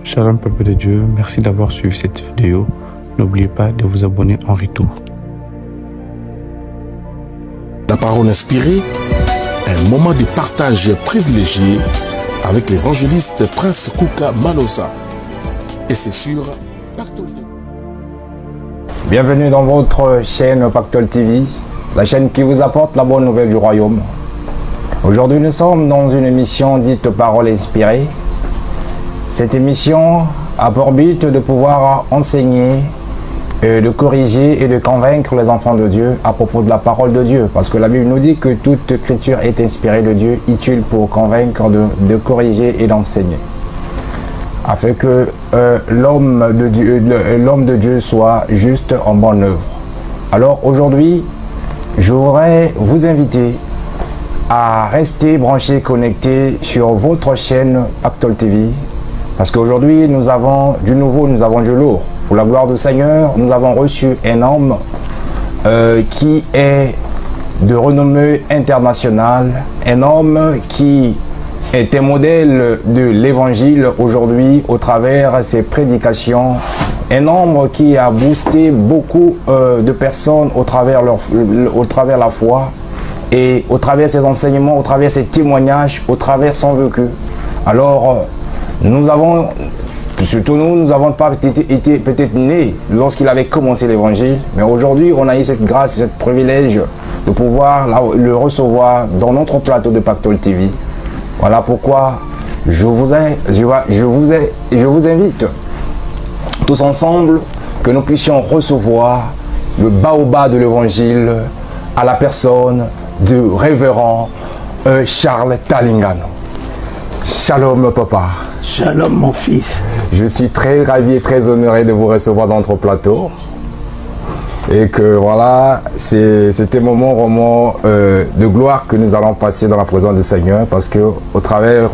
Shalom peuple de Dieu, merci d'avoir suivi cette vidéo. N'oubliez pas de vous abonner en retour. La parole inspirée, un moment de partage privilégié avec l'évangéliste Prince Kouka Malosa. Et c'est sur Pactole TV. Bienvenue dans votre chaîne Pactole TV, la chaîne qui vous apporte la bonne nouvelle du royaume. Aujourd'hui, nous sommes dans une émission dite Parole inspirée. Cette émission a pour but de pouvoir enseigner, de corriger et de convaincre les enfants de Dieu à propos de la parole de Dieu. Parce que la Bible nous dit que toute écriture est inspirée de Dieu, utile pour convaincre, de corriger et d'enseigner. Afin que l'homme de Dieu soit juste en bonne œuvre. Alors aujourd'hui, je voudrais vous inviter à rester branchés, connectés sur votre chaîne Pactole TV. Parce qu'aujourd'hui, nous avons du nouveau, nous avons du lourd. Pour la gloire du Seigneur, nous avons reçu un homme qui est de renommée internationale, un homme qui est un modèle de l'évangile aujourd'hui au travers de ses prédications, un homme qui a boosté beaucoup de personnes au travers la foi et au travers ses enseignements, au travers ses témoignages, au travers son vécu. Alors, nous avons pas été peut-être nés lorsqu'il avait commencé l'évangile, mais aujourd'hui on a eu cette grâce, ce privilège de pouvoir le recevoir dans notre plateau de Pactole TV. Voilà pourquoi je vous invite tous ensemble que nous puissions recevoir le baobab de l'évangile à la personne du révérend Charles Talingano. Shalom papa. Shalom mon fils. Je suis très ravi et très honoré de vous recevoir dans notre plateau. Et que voilà, c'était un moment de gloire que nous allons passer dans la présence du Seigneur. Parce que au travers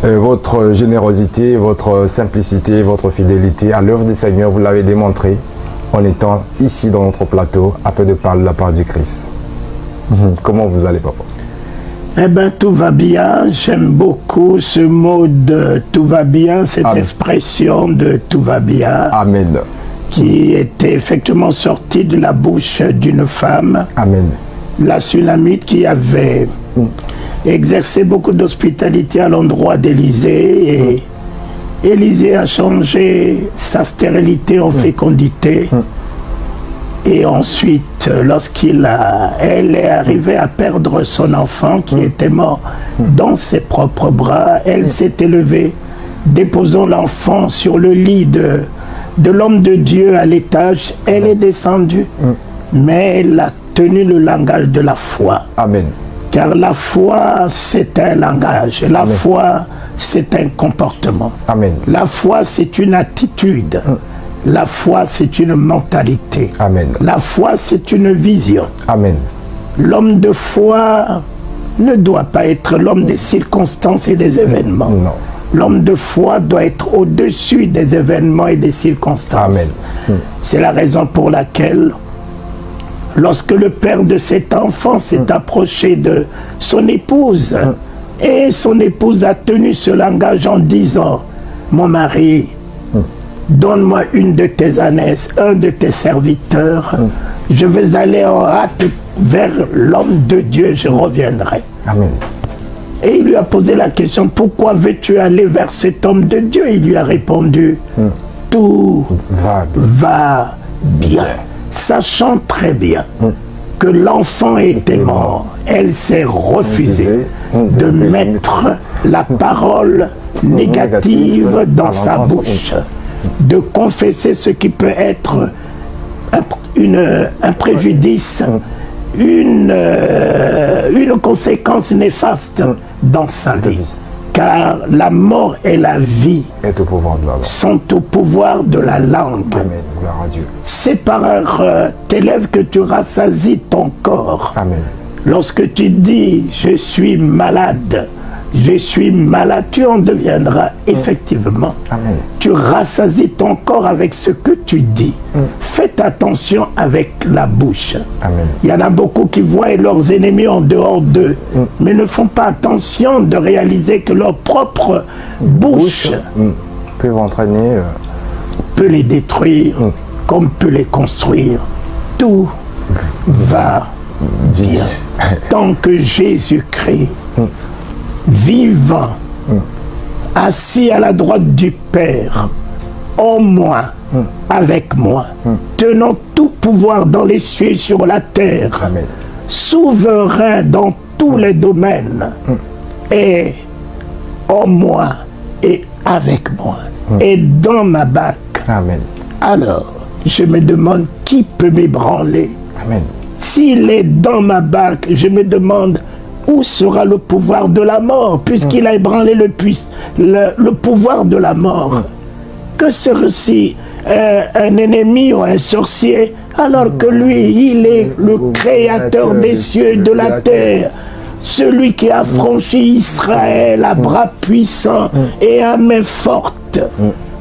votre générosité, votre simplicité, votre fidélité à l'œuvre du Seigneur, vous l'avez démontré en étant ici dans notre plateau afin de parler de la part du Christ. Comment vous allez papa? Eh bien, tout va bien. J'aime beaucoup ce mot de tout va bien, cette Amen. expression de tout va bien. Amen. Qui était effectivement sortie de la bouche d'une femme. Amen. La Sulamite qui avait exercé beaucoup d'hospitalité à l'endroit d'Élisée. Et Élisée a changé sa stérilité en fécondité. Et ensuite, lorsqu'elle est arrivée à perdre son enfant qui était mort dans ses propres bras, elle s'est élevée, déposant l'enfant sur le lit de l'homme de Dieu à l'étage. Elle est descendue, mais elle a tenu le langage de la foi. Amen. Car la foi, c'est un langage. La Amen. foi, c'est un comportement. Amen. La foi, c'est une attitude. La foi, c'est une mentalité. Amen. La foi, c'est une vision. Amen. L'homme de foi ne doit pas être l'homme des circonstances et des événements. Non. L'homme de foi doit être au-dessus des événements et des circonstances. Amen. C'est la raison pour laquelle, lorsque le père de cet enfant s'est approché de son épouse, et son épouse a tenu ce langage en disant, mon mari, donne-moi une de tes ânesses, un de tes serviteurs. Je vais aller en hâte vers l'homme de Dieu, je reviendrai. Amen. Et il lui a posé la question, pourquoi veux-tu aller vers cet homme de Dieu? Il lui a répondu, tout va bien. Sachant très bien que l'enfant était mort, elle s'est refusée de mettre la parole négative dans sa bouche, de confesser ce qui peut être un préjudice, une conséquence néfaste dans sa vie. Car la mort et la vie sont au pouvoir de la langue. Amen. Gloire à Dieu. C'est par tes lèvres que tu rassasies ton corps. Amen. Lorsque tu dis « je suis malade », je suis malade, tu en deviendras effectivement. Amen. Tu rassasies ton corps avec ce que tu dis. Faites attention avec la bouche. Amen. Il y en a beaucoup qui voient leurs ennemis en dehors d'eux, mais ne font pas attention de réaliser que leur propre bouche peuvent entraîner... peut les détruire comme peut les construire. Tout va bien. Tant que Jésus-Christ, vivant, assis à la droite du Père, en moi, avec moi, tenant tout pouvoir dans les cieux et sur la terre, Amen. souverain dans tous les domaines, et en moi et avec moi, et dans ma barque. Amen. Alors, je me demande qui peut m'ébranler. Amen. S'il est dans ma barque, je me demande où sera le pouvoir de la mort, puisqu'il a ébranlé le pouvoir de la mort. Que serait-il un ennemi ou un sorcier, alors que lui, il est le créateur des cieux et de la terre, celui qui a franchi Israël à bras puissants et à main forte,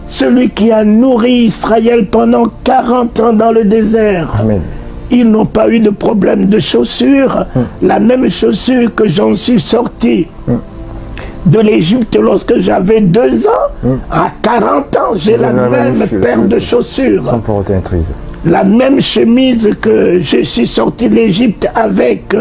celui qui a nourri Israël pendant 40 ans dans le désert. Amen. Ils n'ont pas eu de problème de chaussures, la même chaussure que j'en suis sorti de l'Égypte lorsque j'avais 2 ans, à 40 ans, j'ai la même paire de chaussures. Sans porter un trise. La même chemise que je suis sorti de l'Égypte avec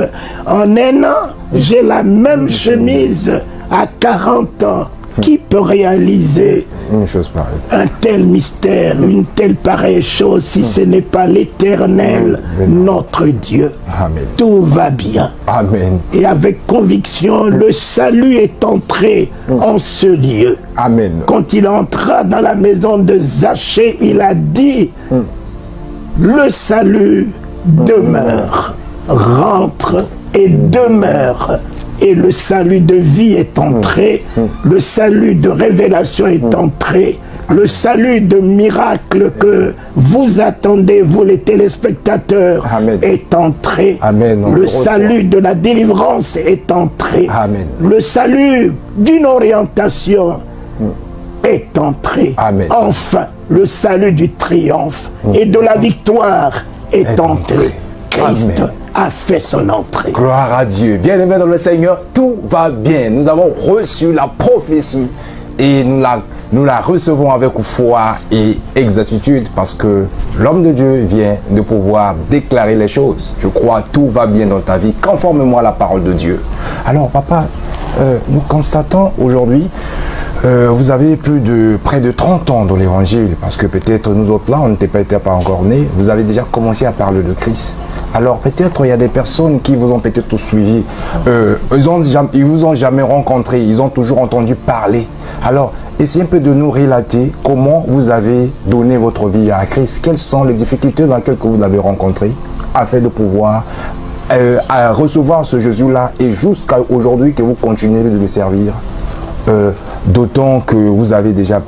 en 1 an, j'ai la même chemise à 40 ans. Qui peut réaliser une chose pareille, un tel mystère, une telle pareille chose, si ce n'est pas l'Éternel, notre Dieu? Amen. Tout va bien. Amen. Et avec conviction, le salut est entré en ce lieu. Amen. Quand il entra dans la maison de Zachée, il a dit, le salut demeure, rentre et demeure. Et le salut de vie est entré, le salut de révélation est entré, le salut de miracle que vous attendez, vous les téléspectateurs, Amen. est entré. Amen. Le salut de la délivrance est entré. Amen. Le salut d'une orientation est entré. Amen. Enfin, le salut du triomphe et de la victoire est entré. Christ Amen. a fait son entrée. Gloire à Dieu. Bien-aimé dans le Seigneur, tout va bien. Nous avons reçu la prophétie et nous la recevons avec foi et exactitude parce que l'homme de Dieu vient de pouvoir déclarer les choses. Je crois que tout va bien dans ta vie, conformément à la parole de Dieu. Alors papa, nous constatons aujourd'hui, vous avez près de 30 ans dans l'évangile, parce que peut-être nous autres là, on n'était pas encore nés, vous avez déjà commencé à parler de Christ. Alors peut-être il y a des personnes qui vous ont peut-être suivi, ils vous ont jamais rencontré, ils ont toujours entendu parler. Alors essayez un peu de nous relater comment vous avez donné votre vie à Christ, quelles sont les difficultés dans lesquelles vous l'avez rencontré, afin de pouvoir à recevoir ce Jésus-là et jusqu'à aujourd'hui que vous continuez de le servir. D'autant que vous avez déjà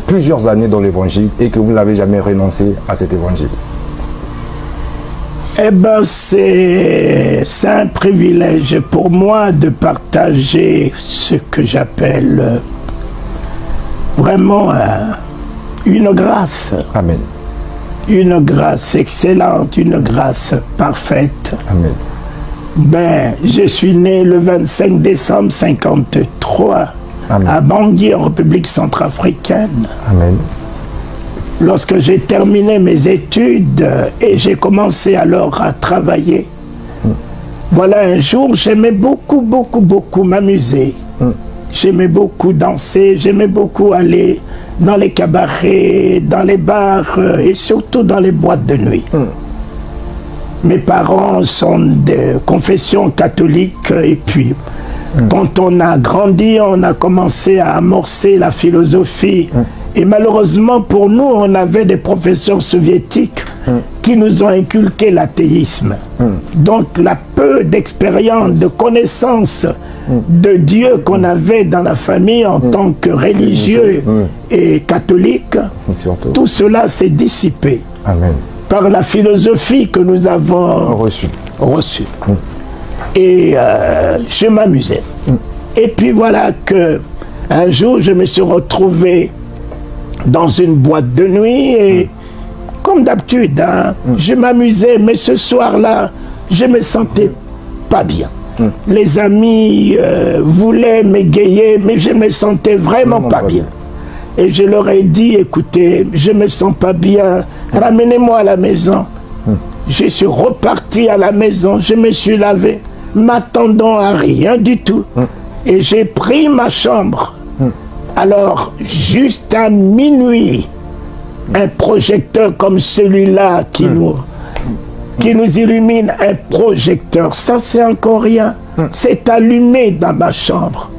plusieurs années dans l'évangile et que vous n'avez jamais renoncé à cet évangile. Eh bien, c'est un privilège pour moi de partager ce que j'appelle vraiment une grâce. Amen. Une grâce excellente, une grâce parfaite. Amen. Ben, je suis né le 25 décembre 1953 à Bangui, en République centrafricaine. Amen. Lorsque j'ai terminé mes études et j'ai commencé alors à travailler, voilà, un jour, j'aimais beaucoup m'amuser. J'aimais beaucoup danser, j'aimais beaucoup aller dans les cabarets, dans les bars et surtout dans les boîtes de nuit. Mes parents sont de confession catholique et puis quand on a grandi, on a commencé à amorcer la philosophie et malheureusement pour nous, on avait des professeurs soviétiques qui nous ont inculqué l'athéisme. Donc la peu d'expérience, de connaissance de Dieu qu'on avait dans la famille en tant que religieux et catholique, tout cela s'est dissipé. Amen. Par la philosophie que nous avons reçue. Et je m'amusais. Et puis voilà que un jour, je me suis retrouvé dans une boîte de nuit et comme d'habitude, je m'amusais, mais ce soir-là, je me sentais pas bien. Les amis voulaient m'égayer, mais je me sentais vraiment pas bien. Et je leur ai dit, écoutez, je ne me sens pas bien, ramenez-moi à la maison. Je suis reparti à la maison, je me suis lavé, m'attendant à rien du tout. Et j'ai pris ma chambre. Alors, juste à minuit, un projecteur comme celui-là qui nous illumine, un projecteur, ça c'est encore rien. C'est allumé dans ma chambre.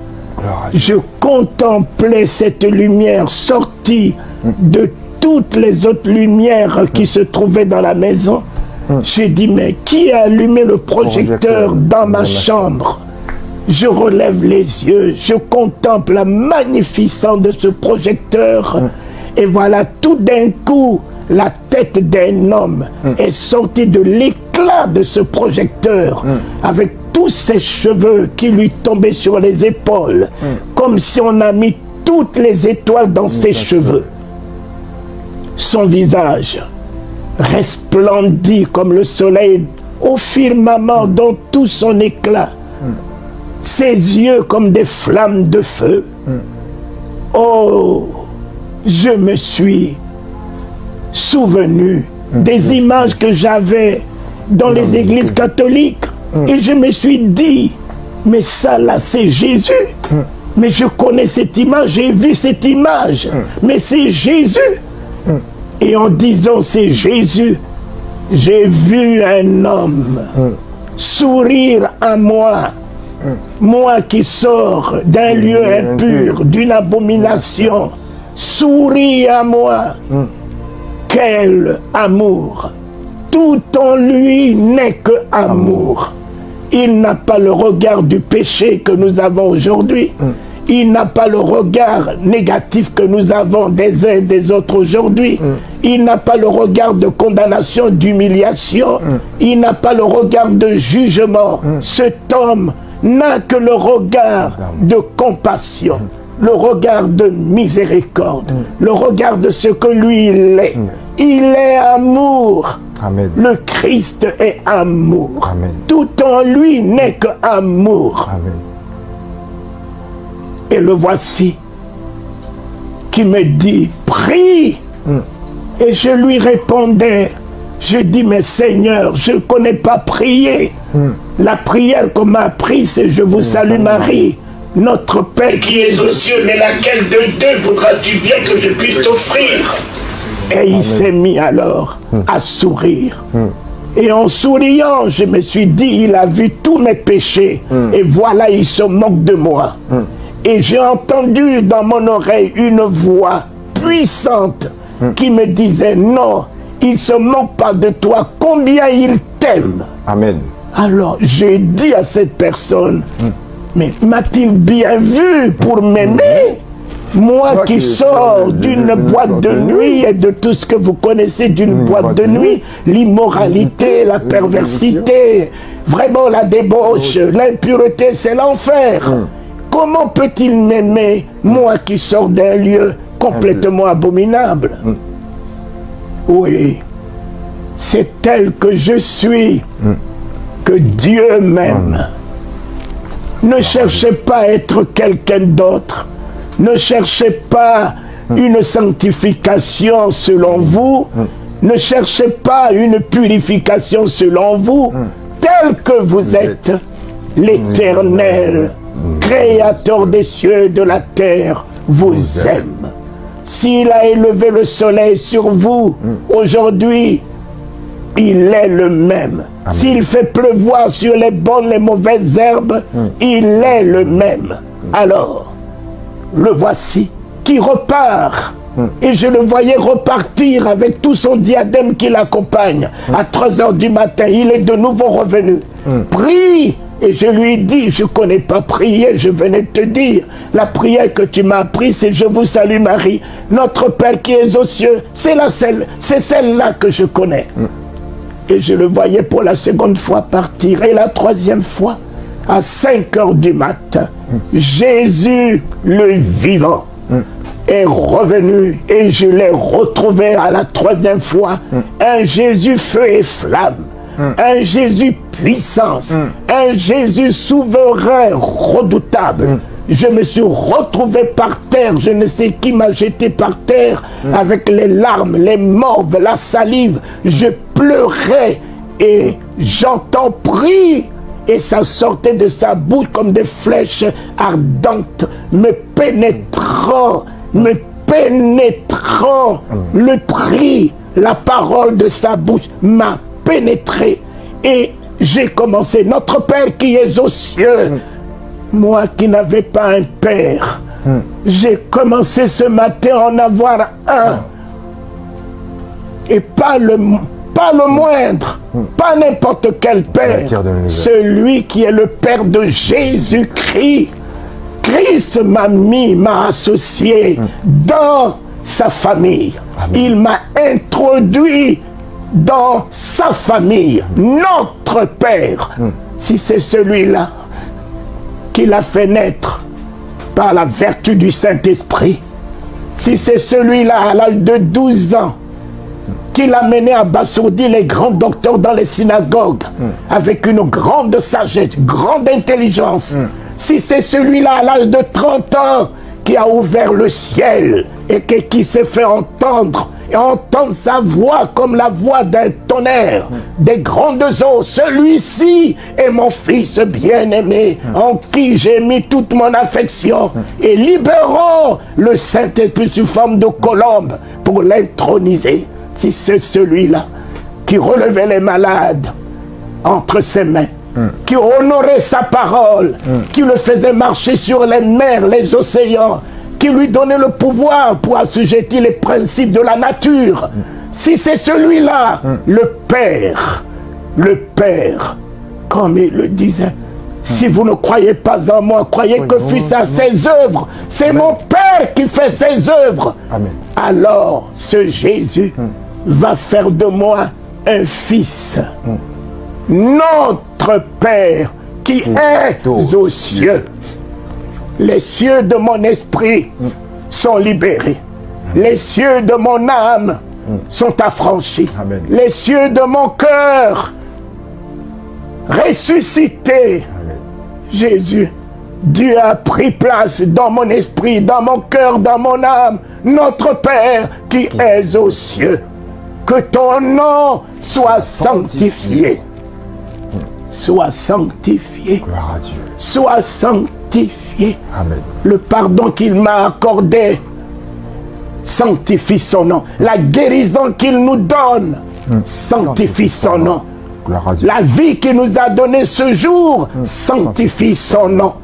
Je contemplais cette lumière sortie de toutes les autres lumières qui se trouvaient dans la maison. J'ai dit, mais qui a allumé le projecteur dans ma chambre? Je relève les yeux, je contemple la magnificence de ce projecteur. Et voilà, tout d'un coup, la tête d'un homme est sortie de l'éclat de ce projecteur, avec tous ses cheveux qui lui tombaient sur les épaules, comme si on a mis toutes les étoiles dans ses cheveux. Son visage resplendit comme le soleil au firmament dans tout son éclat. Ses yeux comme des flammes de feu. Oh, je me suis souvenu des images que j'avais dans les églises catholiques. Et je me suis dit, mais ça là c'est Jésus. Mais je connais cette image, j'ai vu cette image. Mais c'est Jésus. Et en disant c'est Jésus, j'ai vu un homme sourire à moi. Moi qui sors d'un lieu impur, d'une abomination, sourit à moi. Quel amour! Tout en lui n'est que amour. Il n'a pas le regard du péché que nous avons aujourd'hui. Il n'a pas le regard négatif que nous avons des uns et des autres aujourd'hui. Il n'a pas le regard de condamnation, d'humiliation. Il n'a pas le regard de jugement. Cet homme n'a que le regard de compassion, le regard de miséricorde, le regard de ce que lui il est. Il est amour. Amen. Le Christ est amour. Amen. Tout en lui n'est que amour. Amen. Et le voici qui me dit, prie. Et je lui répondais, je dis, mais Seigneur, je ne connais pas prier. La prière qu'on m'a apprise, c'est je vous salue Marie, notre Père qui es aux cieux, mais laquelle de deux voudras-tu bien que je puisse t'offrir? Et il s'est mis alors à sourire. Et en souriant, je me suis dit, il a vu tous mes péchés. Et voilà, il se moque de moi. Et j'ai entendu dans mon oreille une voix puissante qui me disait, non, il ne se moque pas de toi, combien il t'aime. Amen. Alors j'ai dit à cette personne, mais m'a-t-il bien vu pour m'aimer? Moi qui sors d'une boîte de nuit et de tout ce que vous connaissez d'une boîte de nuit, l'immoralité, la perversité, vraiment la débauche, l'impureté, c'est l'enfer. Comment peut-il m'aimer, moi qui sors d'un lieu complètement abominable? Oui, c'est tel que je suis que Dieu m'aime. Ne cherchez pas à être quelqu'un d'autre. Ne cherchez pas une sanctification selon vous. Ne cherchez pas une purification selon vous. Tel que vous êtes, l'Éternel, Créateur des cieux et de la terre, vous aime. S'il a élevé le soleil sur vous, aujourd'hui, il est le même. S'il fait pleuvoir sur les bonnes, les mauvaises herbes, il est le même. Alors, le voici qui repart. Et je le voyais repartir avec tout son diadème qui l'accompagne. À 3 h du matin, il est de nouveau revenu. Prie. Et je lui ai dit, je ne connais pas prier, je venais de te dire. La prière que tu m'as apprise, c'est je vous salue Marie, notre Père qui est aux cieux. C'est celle-là que je connais. Et je le voyais pour la seconde fois partir. Et la troisième fois, à 5 h du matin, Jésus le vivant est revenu et je l'ai retrouvé à la troisième fois. Un Jésus feu et flamme. Un Jésus puissance, un Jésus souverain, redoutable, Je me suis retrouvé par terre. Je ne sais qui m'a jeté par terre avec les larmes, les morves, la salive. Je pleurais et j'entends prie. Et ça sortait de sa bouche comme des flèches ardentes, me pénétrant. Le cri, la parole de sa bouche m'a pénétré. Et j'ai commencé, notre Père qui es aux cieux, moi qui n'avais pas un Père, j'ai commencé ce matin à en avoir un. Et pas le moindre, pas n'importe quel Père, celui qui est le Père de Jésus-Christ. Christ m'a associé dans sa famille. Amen. Il m'a introduit dans sa famille, notre Père. Si c'est celui-là qui l'a fait naître par la vertu du Saint-Esprit, si c'est celui-là à l'âge de 12 ans qui l'a mené à abasourdir les grands docteurs dans les synagogues avec une grande sagesse, grande intelligence, si c'est celui-là à l'âge de 30 ans qui a ouvert le ciel et qui s'est fait entendre, et entendre sa voix comme la voix d'un tonnerre, des grandes eaux, celui-ci est mon fils bien-aimé, en qui j'ai mis toute mon affection, et libérons le Saint-Esprit sous forme de colombe pour l'introniser. Si c'est celui-là qui relevait les malades entre ses mains, qui honorait sa parole, qui le faisait marcher sur les mers, les océans, qui lui donnait le pouvoir pour assujettir les principes de la nature. Si c'est celui-là, le Père, comme il le disait, si vous ne croyez pas en moi, croyez que fils à ses œuvres. C'est mon Père qui fait ses œuvres. Amen. Alors, ce Jésus va faire de moi un fils. Notre Père qui est aux cieux. Les cieux de mon esprit sont libérés. Les cieux de mon âme sont affranchis. Amen. Les cieux de mon cœur ressuscités. Amen. Jésus, Dieu a pris place dans mon esprit, dans mon cœur, dans mon âme. Notre Père qui est aux cieux. Que ton nom soit sanctifié. Sois sanctifié. Gloire à Dieu. Sois sanctifié. Amen. Le pardon qu'il m'a accordé sanctifie son nom. La guérison qu'il nous donne sanctifie son nom. Gloire à Dieu. La vie qu'il nous a donnée ce jour sanctifie son nom.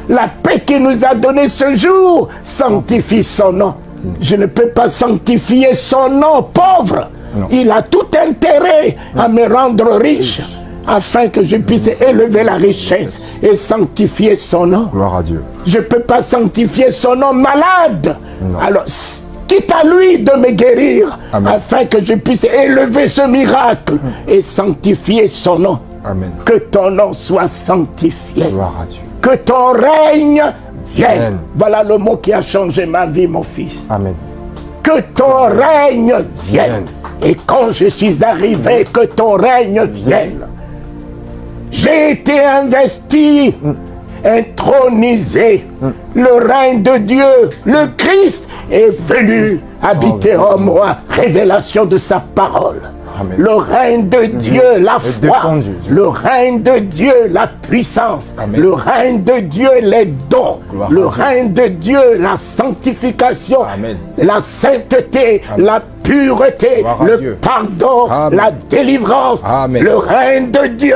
La paix qu'il nous a donnée ce jour sanctifie son nom. Je ne peux pas sanctifier son nom, pauvre. Non. Il a tout intérêt à me rendre riche, afin que je puisse élever la richesse et sanctifier son nom. Gloire à Dieu. Je ne peux pas sanctifier son nom malade. Non. Alors, quitte à lui de me guérir, Amen. Afin que je puisse élever ce miracle et sanctifier son nom. Amen. Que ton nom soit sanctifié. Gloire à Dieu. Que ton règne vienne. Amen. Voilà le mot qui a changé ma vie, mon fils. Amen. Que ton règne vienne. Et quand je suis arrivé, que ton règne vienne. J'ai été investi, intronisé. Le règne de Dieu, le Christ, est venu habiter en moi. Révélation de sa parole. Amen. Le règne de Dieu, la foi. Le règne de Dieu, la puissance. Amen. Le règne de Dieu, les dons. Gloire le règne de Dieu, la sanctification. Amen. La sainteté, Amen. La pureté, le pardon, Amen. La délivrance. Amen. Le règne de Dieu,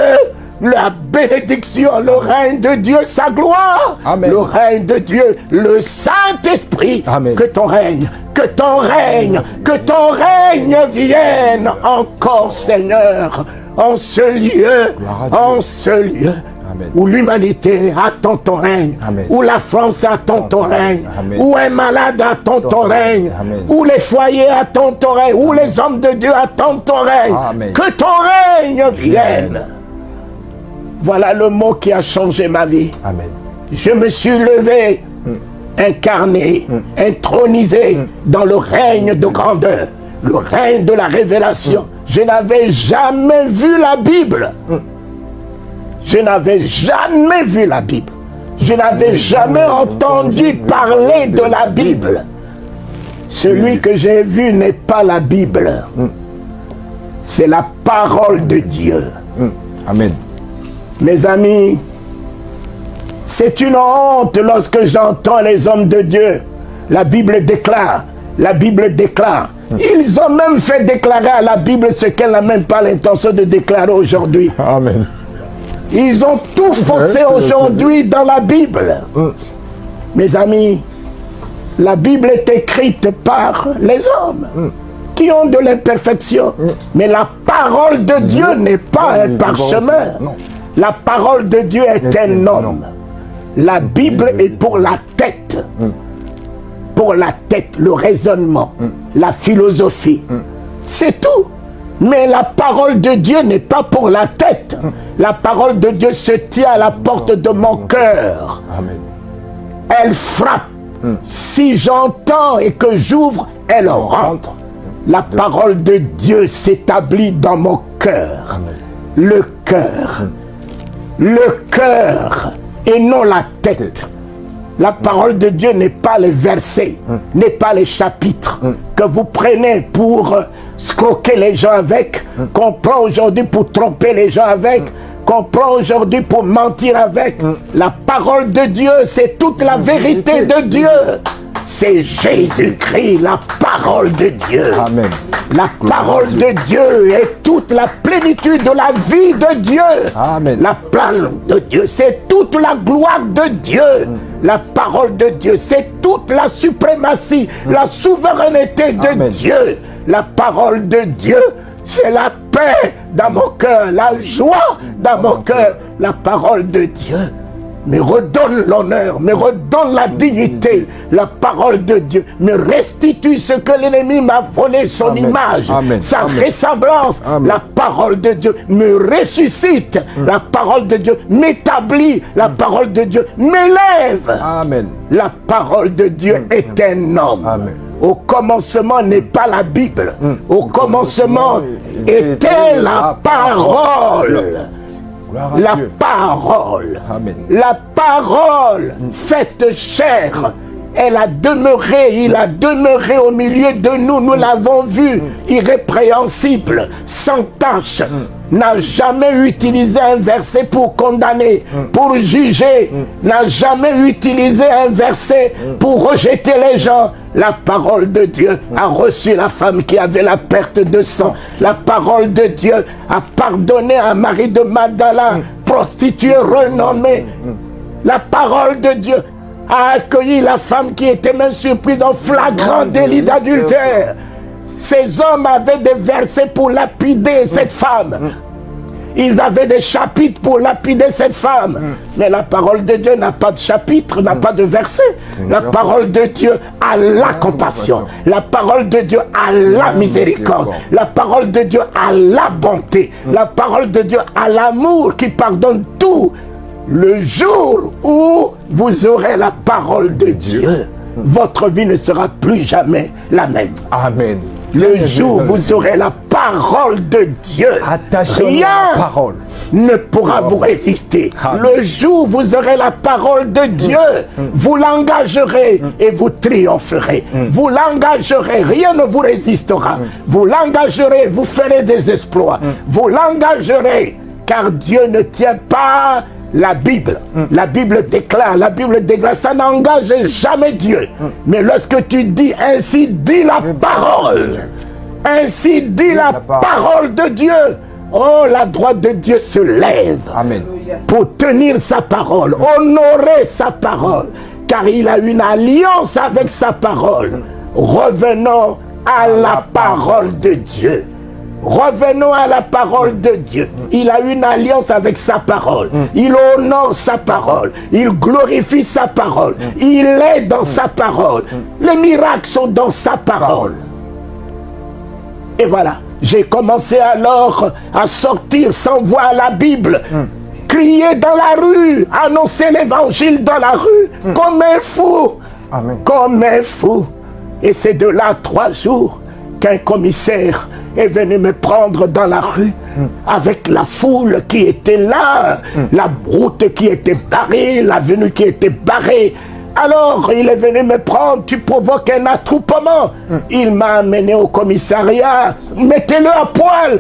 la bénédiction, le règne de Dieu, sa gloire. Amen. Le règne de Dieu, le Saint-Esprit. Que ton règne, que ton règne, que ton règne vienne encore, Seigneur, en ce lieu, Amen. Où l'humanité attend ton règne, Amen. Où la France attend ton règne, Amen. Où un malade attend ton règne, Amen. Où les foyers attendent ton règne, Amen. Où les hommes de Dieu attendent ton règne, Amen. Que ton règne vienne. Voilà le mot qui a changé ma vie. Amen. Je me suis levé, incarné, intronisé dans le règne de grandeur, le règne de la révélation. Je n'avais jamais vu la Bible. Je n'avais jamais vu la Bible. Je n'avais jamais entendu parler de la Bible. Celui que j'ai vu n'est pas la Bible. C'est la parole de Dieu. Amen. Mes amis, c'est une honte lorsque j'entends les hommes de Dieu. La Bible déclare. La Bible déclare. Ils ont même fait déclarer à la Bible ce qu'elle n'a même pas l'intention de déclarer aujourd'hui. Amen. Ils ont tout faussé aujourd'hui dans la Bible. Mes amis, la Bible est écrite par les hommes qui ont de l'imperfection. Mais la parole de Dieu n'est pas un parchemin. La parole de Dieu est un homme. La Bible est pour la tête. Pour la tête, le raisonnement, la philosophie. C'est tout. Mais la parole de Dieu n'est pas pour la tête. La parole de Dieu se tient à la porte de mon cœur. Amen. Elle frappe. Si j'entends et que j'ouvre, elle rentre. La parole de Dieu s'établit dans mon cœur. Le cœur. Le cœur et non la tête. La parole de Dieu n'est pas les versets, n'est pas les chapitres que vous prenez pour scroquer les gens avec, qu'on prend aujourd'hui pour tromper les gens avec, qu'on prend aujourd'hui pour mentir avec. La parole de Dieu, c'est toute la vérité de Dieu. C'est Jésus-Christ, la parole de Dieu. Amen. La parole de Dieu est toute la plénitude de la vie de Dieu. Amen. La parole de Dieu, c'est toute la gloire de Dieu. La parole de Dieu, c'est toute la suprématie, la souveraineté de Dieu. La parole de Dieu, c'est la paix dans mon cœur, la joie dans mon cœur. La parole de Dieu me redonne l'honneur, me redonne la dignité. La parole de Dieu me restitue ce que l'ennemi m'a volé, son image, sa ressemblance. La parole de Dieu me ressuscite. La parole de Dieu m'établit. La parole de Dieu m'élève. La parole de Dieu est un homme. Au commencement n'est pas la Bible. Au commencement était la parole. La parole, la parole faite chair, elle a demeuré, il a demeuré au milieu de nous, nous l'avons vu, irrépréhensible, sans tache, n'a jamais utilisé un verset pour condamner, pour juger, n'a jamais utilisé un verset pour rejeter les gens. La parole de Dieu a reçu la femme qui avait la perte de sang. La parole de Dieu a pardonné à Marie de Magdala, prostituée renommée. La parole de Dieu a accueilli la femme qui était même surprise en flagrant délit d'adultère. Ces hommes avaient des versets pour lapider cette femme. Ils avaient des chapitres pour lapider cette femme. Mais la parole de Dieu n'a pas de chapitre, n'a pas de verset. La parole de Dieu a la compassion. La parole de Dieu a la miséricorde. La parole de Dieu a la bonté. La parole de Dieu a l'amour qui pardonne tout. Le jour où vous aurez la parole de Dieu, votre vie ne sera plus jamais la même. Amen. Le jour où vous aurez la parole de Dieu, rien ne pourra vous résister. Le jour où vous aurez la parole de Dieu, vous l'engagerez et vous triompherez. Vous l'engagerez, rien ne vous résistera. Vous l'engagerez, vous ferez des exploits. Vous l'engagerez, car Dieu ne tient pas la Bible. La Bible déclare, ça n'engage jamais Dieu. Mais lorsque tu dis ainsi dit la parole, ainsi dit la parole de Dieu, oh, la droite de Dieu se lève pour tenir sa parole, honorer sa parole, car il a une alliance avec sa parole. Revenons à la parole de Dieu. Revenons à la parole de Dieu. Il a une alliance avec sa parole. Il honore sa parole. Il glorifie sa parole. Il est dans sa parole. Les miracles sont dans sa parole. Et voilà. J'ai commencé alors à sortir sans voir la Bible. Crier dans la rue. Annoncer l'évangile dans la rue. Comme un fou. Comme un fou. Et c'est de là 3 jours qu'un commissaire est venu me prendre dans la rue avec la foule qui était là, la route qui était barrée, l'avenue qui était barrée. Alors il est venu me prendre, tu provoques un attroupement. Il m'a amené au commissariat, mettez-le à poil.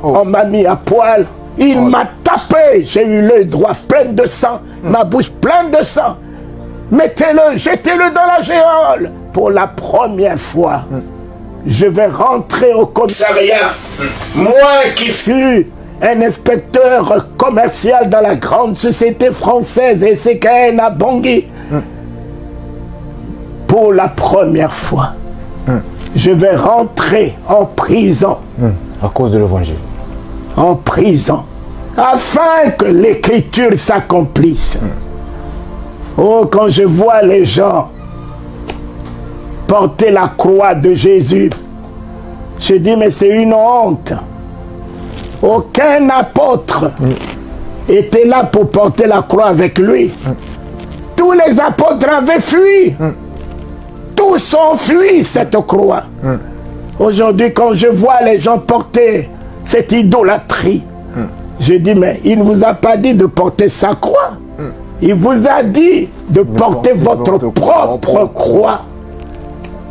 On m'a mis à poil, il m'a tapé, j'ai eu l'œil droit plein de sang, ma bouche pleine de sang. Mettez-le, jetez-le dans la géole. Pour la première fois, je vais rentrer au commissariat. Moi qui fus un inspecteur commercial dans la grande société française SKN à Bangui. Pour la première fois, je vais rentrer en prison. À cause de l'évangile. En prison. Afin que l'écriture s'accomplisse. Oh, quand je vois les gens porter la croix de Jésus, je dis, mais c'est une honte. Aucun apôtre était là pour porter la croix avec lui. Tous les apôtres avaient fui. Tous ont fui cette croix. Aujourd'hui, quand je vois les gens porter cette idolâtrie, je dis, mais il ne vous a pas dit de porter sa croix. Il vous a dit de porter votre propre croix.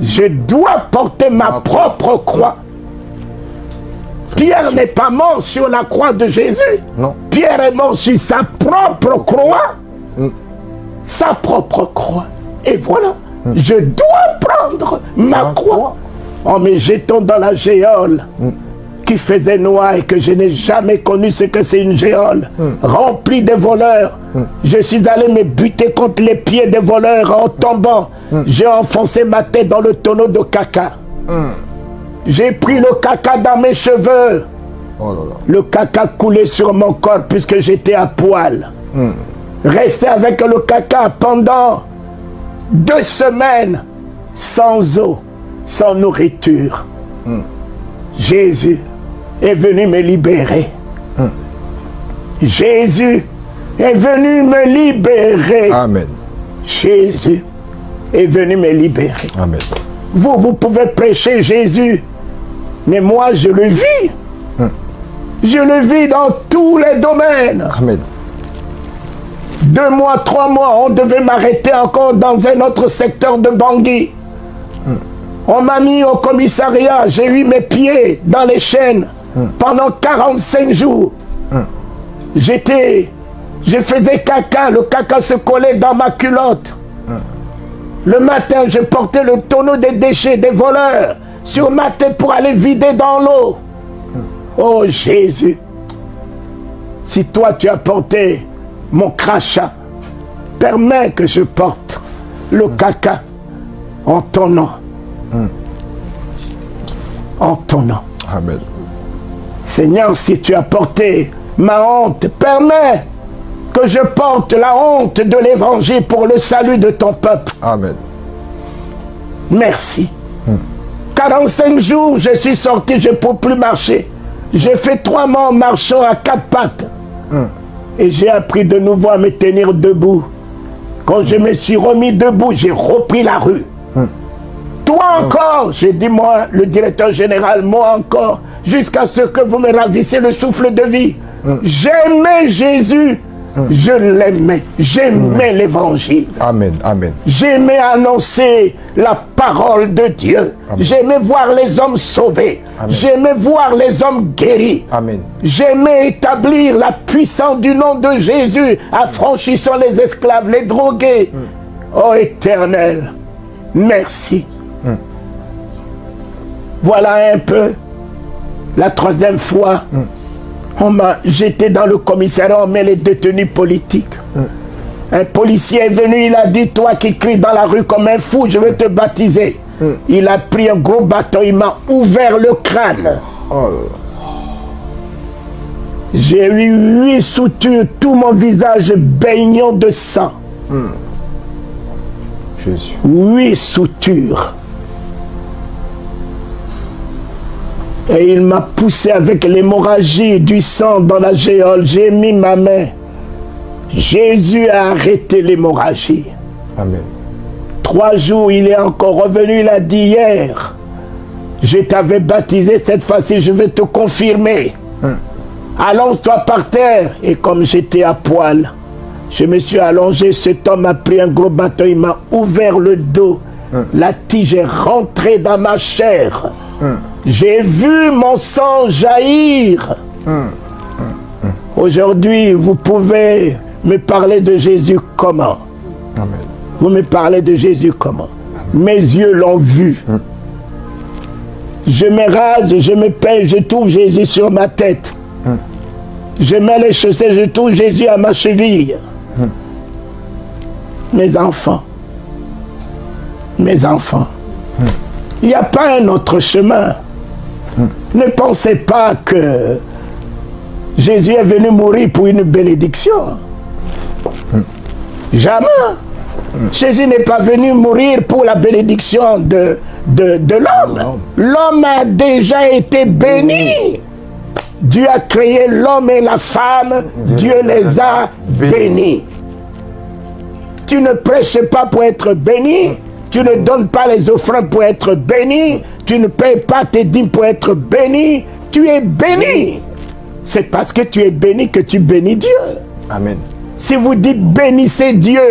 Je dois porter ma propre croix. Pierre n'est pas mort sur la croix de Jésus. Non. Pierre est mort sur sa propre croix. Sa propre croix. Et voilà. Je dois prendre ma croix en me jetant dans la géole qui faisait noir et que je n'ai jamais connu ce que c'est une géole remplie de voleurs. Je suis allé me buter contre les pieds des voleurs en tombant. J'ai enfoncé ma tête dans le tonneau de caca. J'ai pris le caca dans mes cheveux. Oh là là. Le caca coulait sur mon corps puisque j'étais à poil. Resté avec le caca pendant 2 semaines sans eau, sans nourriture. Jésus est venu me libérer. Jésus est venu me libérer. Amen. Jésus est venu me libérer. Amen. Vous pouvez prêcher Jésus, mais moi je le vis. Je le vis dans tous les domaines. Amen. 2 mois, 3 mois, on devait m'arrêter encore dans un autre secteur de Bangui. On m'a mis au commissariat, j'ai eu mes pieds dans les chaînes pendant 45 jours. Je faisais caca, le caca se collait dans ma culotte. Le matin, je portais le tonneau des déchets des voleurs sur ma tête pour aller vider dans l'eau. Oh Jésus, si toi tu as porté mon crachat, permets que je porte le caca en ton nom. En ton nom. Amen. Seigneur, si tu as porté ma honte, permets que je porte la honte de l'évangile pour le salut de ton peuple. Amen. Merci. 45 jours, je suis sorti, je ne peux plus marcher. J'ai fait 3 mois en marchant à 4 pattes. Et j'ai appris de nouveau à me tenir debout. Quand je me suis remis debout, j'ai repris la rue. Toi encore, j'ai dit moi, le directeur général, moi encore, jusqu'à ce que vous me ravissez le souffle de vie. J'aimais Jésus, je l'aimais, j'aimais l'évangile. Amen. Amen. J'aimais annoncer la parole de Dieu. J'aimais voir les hommes sauvés. J'aimais voir les hommes guéris. Amen. J'aimais établir la puissance du nom de Jésus, affranchissant les esclaves, les drogués. Oh Éternel, merci. Voilà un peu la 3e fois. J'étais dans le commissariat, on met les détenus politiques. Un policier est venu, il a dit, toi qui cries dans la rue comme un fou, je vais te baptiser. Il a pris un gros bâton, il m'a ouvert le crâne. J'ai eu 8 soutures, tout mon visage baignant de sang. Jésus. 8 soutures. Et il m'a poussé avec l'hémorragie du sang dans la géole. J'ai mis ma main. Jésus a arrêté Je t'avais baptisé, cette fois-ci, je vais te confirmer. Allonge-toi par terre. Et comme j'étais à poil, je me suis allongé. Cet homme a pris un gros bâton, il m'a ouvert le dos. La tige est rentrée dans ma chair. J'ai vu mon sang jaillir. Aujourd'hui, vous pouvez me parler de Jésus comment? Amen. Vous me parlez de Jésus comment? Mes yeux l'ont vu. Je me rase, je me peins, je trouve Jésus sur ma tête. Je mets les chaussettes, je trouve Jésus à ma cheville. Mes enfants, il n'y a pas un autre chemin. Ne pensez pas que Jésus est venu mourir pour une bénédiction. Jamais. Jésus n'est pas venu mourir pour la bénédiction de l'homme. L'homme a déjà été béni. Dieu a créé l'homme et la femme. Dieu les a bénis. Tu ne prêches pas pour être béni. Tu ne donnes pas les offrandes pour être béni. Tu ne payes pas tes dîmes pour être béni. Tu es béni. C'est parce que tu es béni que tu bénis Dieu. Amen. Si vous dites bénissez Dieu,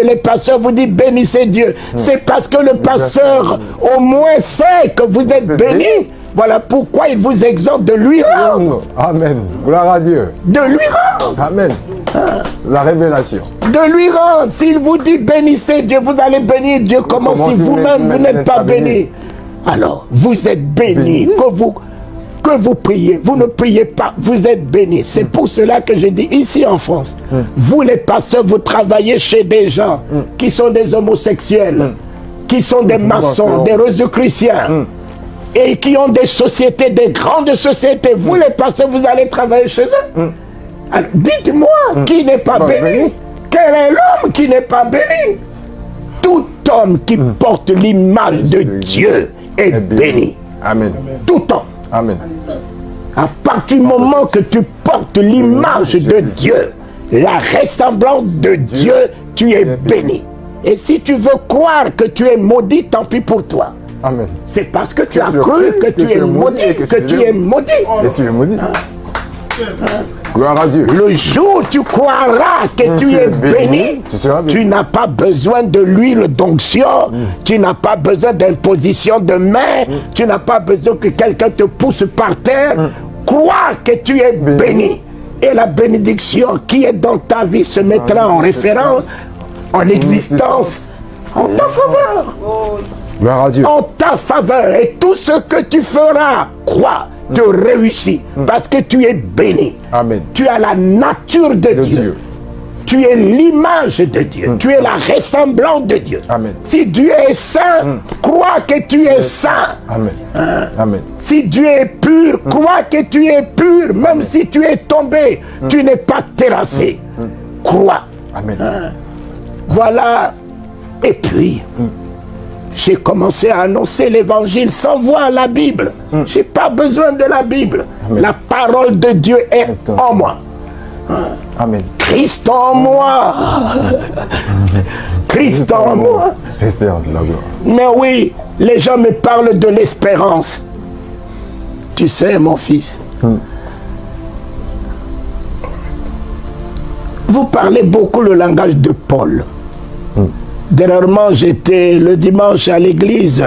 les pasteurs vous disent bénissez Dieu, c'est parce que le pasteur au moins sait que vous êtes béni. Voilà pourquoi il vous exhorte de lui rendre. Amen. Gloire à Dieu. De lui rendre. Amen. La révélation. De lui rendre. S'il vous dit bénissez Dieu, vous allez bénir Dieu. Comment si vous-même vous n'êtes pas béni? Alors, vous êtes béni. Que vous priez, vous ne priez pas, vous êtes bénis. C'est pour cela que je dis ici en France, vous les pasteurs, vous travaillez chez des gens qui sont des homosexuels, qui sont des maçons, des rosicruciens, et qui ont des sociétés, des grandes sociétés. Vous les pasteurs, vous allez travailler chez eux. Dites-moi qui n'est pas béni. Quel est l'homme qui n'est pas béni? Tout homme qui porte l'image de Dieu est béni. Amen. Tout homme. Amen. À partir du moment que tu portes l'image de Dieu, la ressemblance de Dieu, tu es béni. Et si tu veux croire que tu es maudit, tant pis pour toi. Amen. C'est parce que tu as cru que tu es maudit, que tu es maudit. Et tu es maudit. Gloire à Dieu. Le jour où tu croiras que tu es béni, tu n'as pas besoin de l'huile d'onction, tu n'as pas besoin d'imposition de main, tu n'as pas besoin que quelqu'un te pousse par terre. Crois que tu es béni. Et la bénédiction qui est dans ta vie se mettra en référence, en existence, en ta faveur. Gloire à Dieu. En ta faveur. Et tout ce que tu feras, crois, te réussit. Parce que tu es béni. Amen. Tu as la nature de Dieu. Tu es l'image de Dieu. Tu es la ressemblance de Dieu. Amen. Si Dieu est saint, crois que tu es saint. Amen. Amen. Si Dieu est pur, crois que tu es pur. Même si tu es tombé, tu n'es pas terrassé. Crois. Amen. Voilà. Et puis, j'ai commencé à annoncer l'évangile sans voir la Bible. Je n'ai pas besoin de la Bible. Amen. La parole de Dieu est en moi. Amen. Christ en moi. Christ en moi. Mais oui, les gens me parlent de l'espérance. Tu sais, mon fils, vous parlez beaucoup le langage de Paul. Dernièrement, j'étais le dimanche à l'église.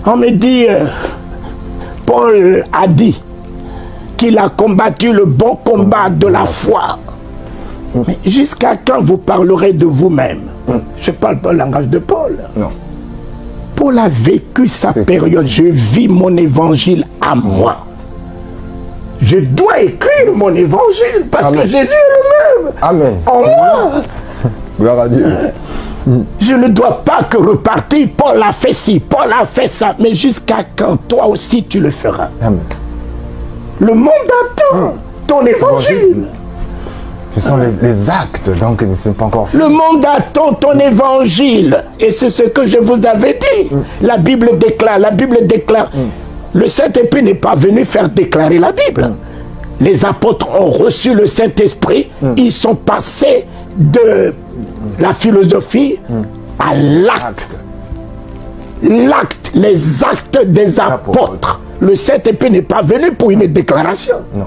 On me dit, Paul a dit qu'il a combattu le bon combat de la foi. Mais jusqu'à quand vous parlerez de vous-même? Je ne parle pas le langage de Paul. Non. Paul a vécu sa période. Je vis mon évangile à moi. Je dois écrire mon évangile parce que Jésus est le même. Amen. En moi. Gloire à Dieu. Je ne dois pas que repartir. Paul a fait ci, Paul a fait ça. Mais jusqu'à quand toi aussi tu le feras? Amen. Le monde attend ton évangile. Ce sont les actes, donc ils ne sont pas encore faits. Le monde attend ton évangile. Et c'est ce que je vous avais dit. La Bible déclare, Le Saint-Esprit n'est pas venu faire déclarer la Bible. Les apôtres ont reçu le Saint-Esprit. Ils sont passés de la philosophie à l'acte. l'acte, les actes des apôtres. Le Saint-Esprit n'est pas venu pour une déclaration. Non.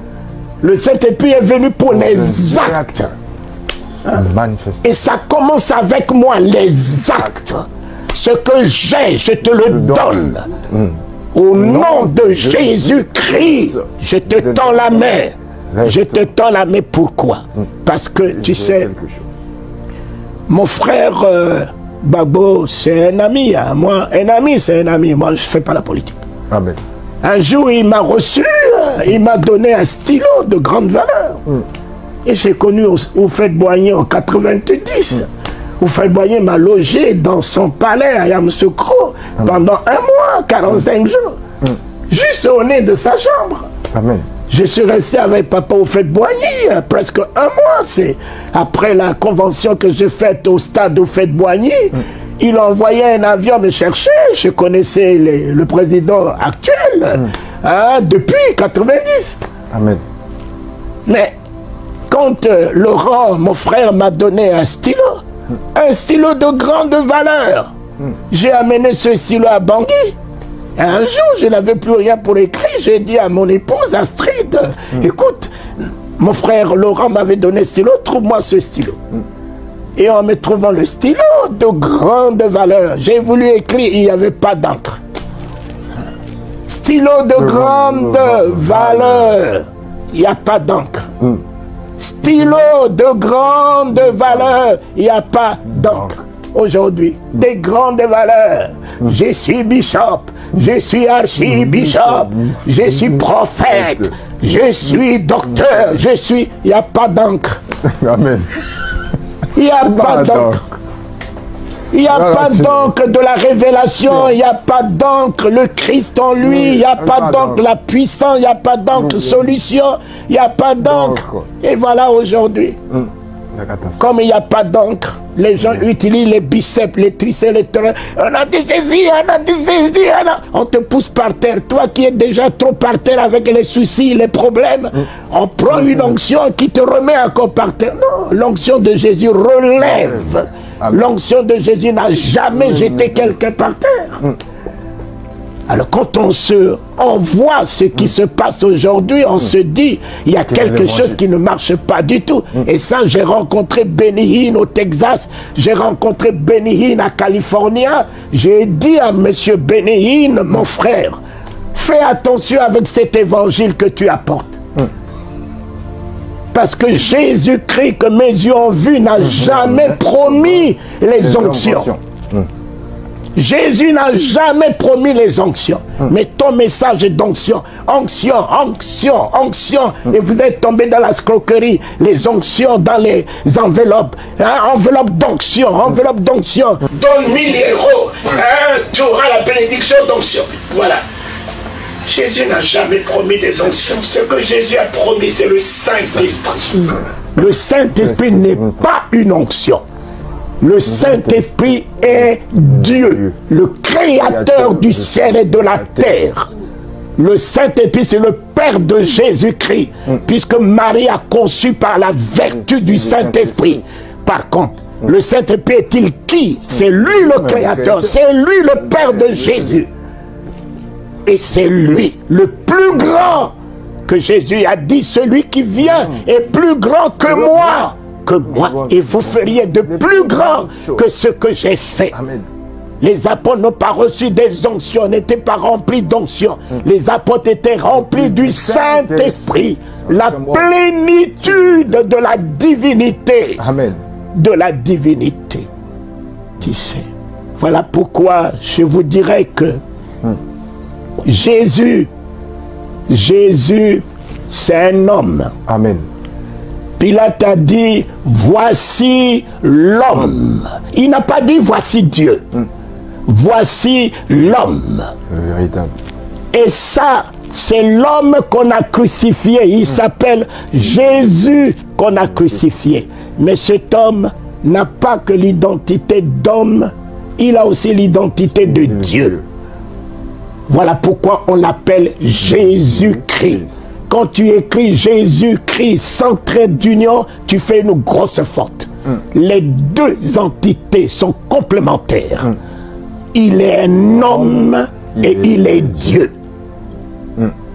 Le Saint-Esprit est venu pour les actes. Et ça commence avec moi, les actes. Ce que j'ai, je te le donne. Au nom de Jésus-Christ, je te tends la main. Je te tends la main. Pourquoi? Parce que tu sais, mon frère Babo, c'est un ami. Hein. Moi, un ami, c'est un ami. Moi, je ne fais pas la politique. Amen. Un jour, il m'a reçu, il m'a donné un stylo de grande valeur. Et j'ai connu Houphouët-Boigny en 90. Houphouët-Boigny m'a logé dans son palais à Yamoussoukro pendant un mois, 45 jours. Juste au nez de sa chambre. Amen. Je suis resté avec papa Houphouët-Boigny presque un mois. C'est après la convention que j'ai faite au stade Houphouët-Boigny. Il envoyait un avion me chercher. Je connaissais le président actuel depuis 90. Amen. Mais quand Laurent, mon frère, m'a donné un stylo de grande valeur, j'ai amené ce stylo à Bangui. Un jour, je n'avais plus rien pour écrire. J'ai dit à mon épouse Astrid, écoute, mon frère Laurent m'avait donné un stylo, trouve-moi ce stylo. Et en me trouvant le stylo de grande valeur, j'ai voulu écrire, il n'y avait pas d'encre. Stylo de grande valeur, il n'y a pas d'encre. Stylo de grande valeur, il n'y a pas d'encre. Aujourd'hui, des grandes valeurs. Je suis bishop, je suis archibishop, je suis prophète, je suis docteur, je suis... Il n'y a pas d'encre. Amen. Il n'y a pas d'encre. Il n'y a pas d'encre de la révélation, il n'y a pas d'encre le Christ en lui, il n'y a pas d'encre la puissance, il n'y a pas d'encre solution, il n'y a pas d'encre. Et voilà aujourd'hui. Comme il n'y a pas d'encre, les gens utilisent les biceps, les triceps, les terrains. On a dit ceci, on a dit ceci, on te pousse par terre. Toi qui es déjà trop par terre avec les soucis, les problèmes, on prend une onction qui te remet encore par terre. Non, l'onction de Jésus relève. L'onction de Jésus n'a jamais jeté quelqu'un par terre. Alors quand on voit ce qui se passe aujourd'hui, on se dit, il y a quelque chose qui ne marche pas du tout. Et ça, j'ai rencontré Benny Hinn au Texas, j'ai rencontré Benny Hinn à Californie. J'ai dit à M. Benny Hinn, mon frère, fais attention avec cet évangile que tu apportes. Parce que Jésus-Christ, que mes yeux ont vu, n'a jamais promis les onctions. Jésus n'a jamais promis les onctions. Mais ton message est d'onction. Onction, onction, onction. Et vous êtes tombé dans la scroquerie. Les onctions dans les enveloppes. Enveloppe d'onction, enveloppe d'onction. Donne 1000 euros. Tu auras la bénédiction d'onction. Voilà. Jésus n'a jamais promis des onctions. Ce que Jésus a promis, c'est le Saint-Esprit. Le Saint-Esprit n'est pas une onction. Le Saint-Esprit est Dieu, le créateur du ciel et de la terre. Le Saint-Esprit, c'est le Père de Jésus-Christ, puisque Marie a conçu par la vertu du Saint-Esprit. Par contre, le Saint-Esprit est-il qui? C'est lui le créateur, c'est lui le Père de Jésus. Et c'est lui, le plus grand, que Jésus a dit, celui qui vient est plus grand que moi. Et vous feriez de plus grand que ce que j'ai fait. Amen. Les apôtres n'ont pas reçu des onctions, n'étaient pas remplis d'onctions. Les apôtres étaient remplis du Saint-Esprit, la plénitude de la divinité. Amen. De la divinité. Tu sais, voilà pourquoi je vous dirais que Jésus, c'est un homme. Amen. Pilate a dit, voici l'homme. Il n'a pas dit, voici Dieu. Voici l'homme. Et ça, c'est l'homme qu'on a crucifié. Il s'appelle Jésus qu'on a crucifié. Mais cet homme n'a pas que l'identité d'homme, il a aussi l'identité de Dieu. Voilà pourquoi on l'appelle Jésus-Christ. Quand tu écris Jésus-Christ sans trait d'union, tu fais une grosse faute. Les deux entités sont complémentaires. il est un homme et il est Dieu.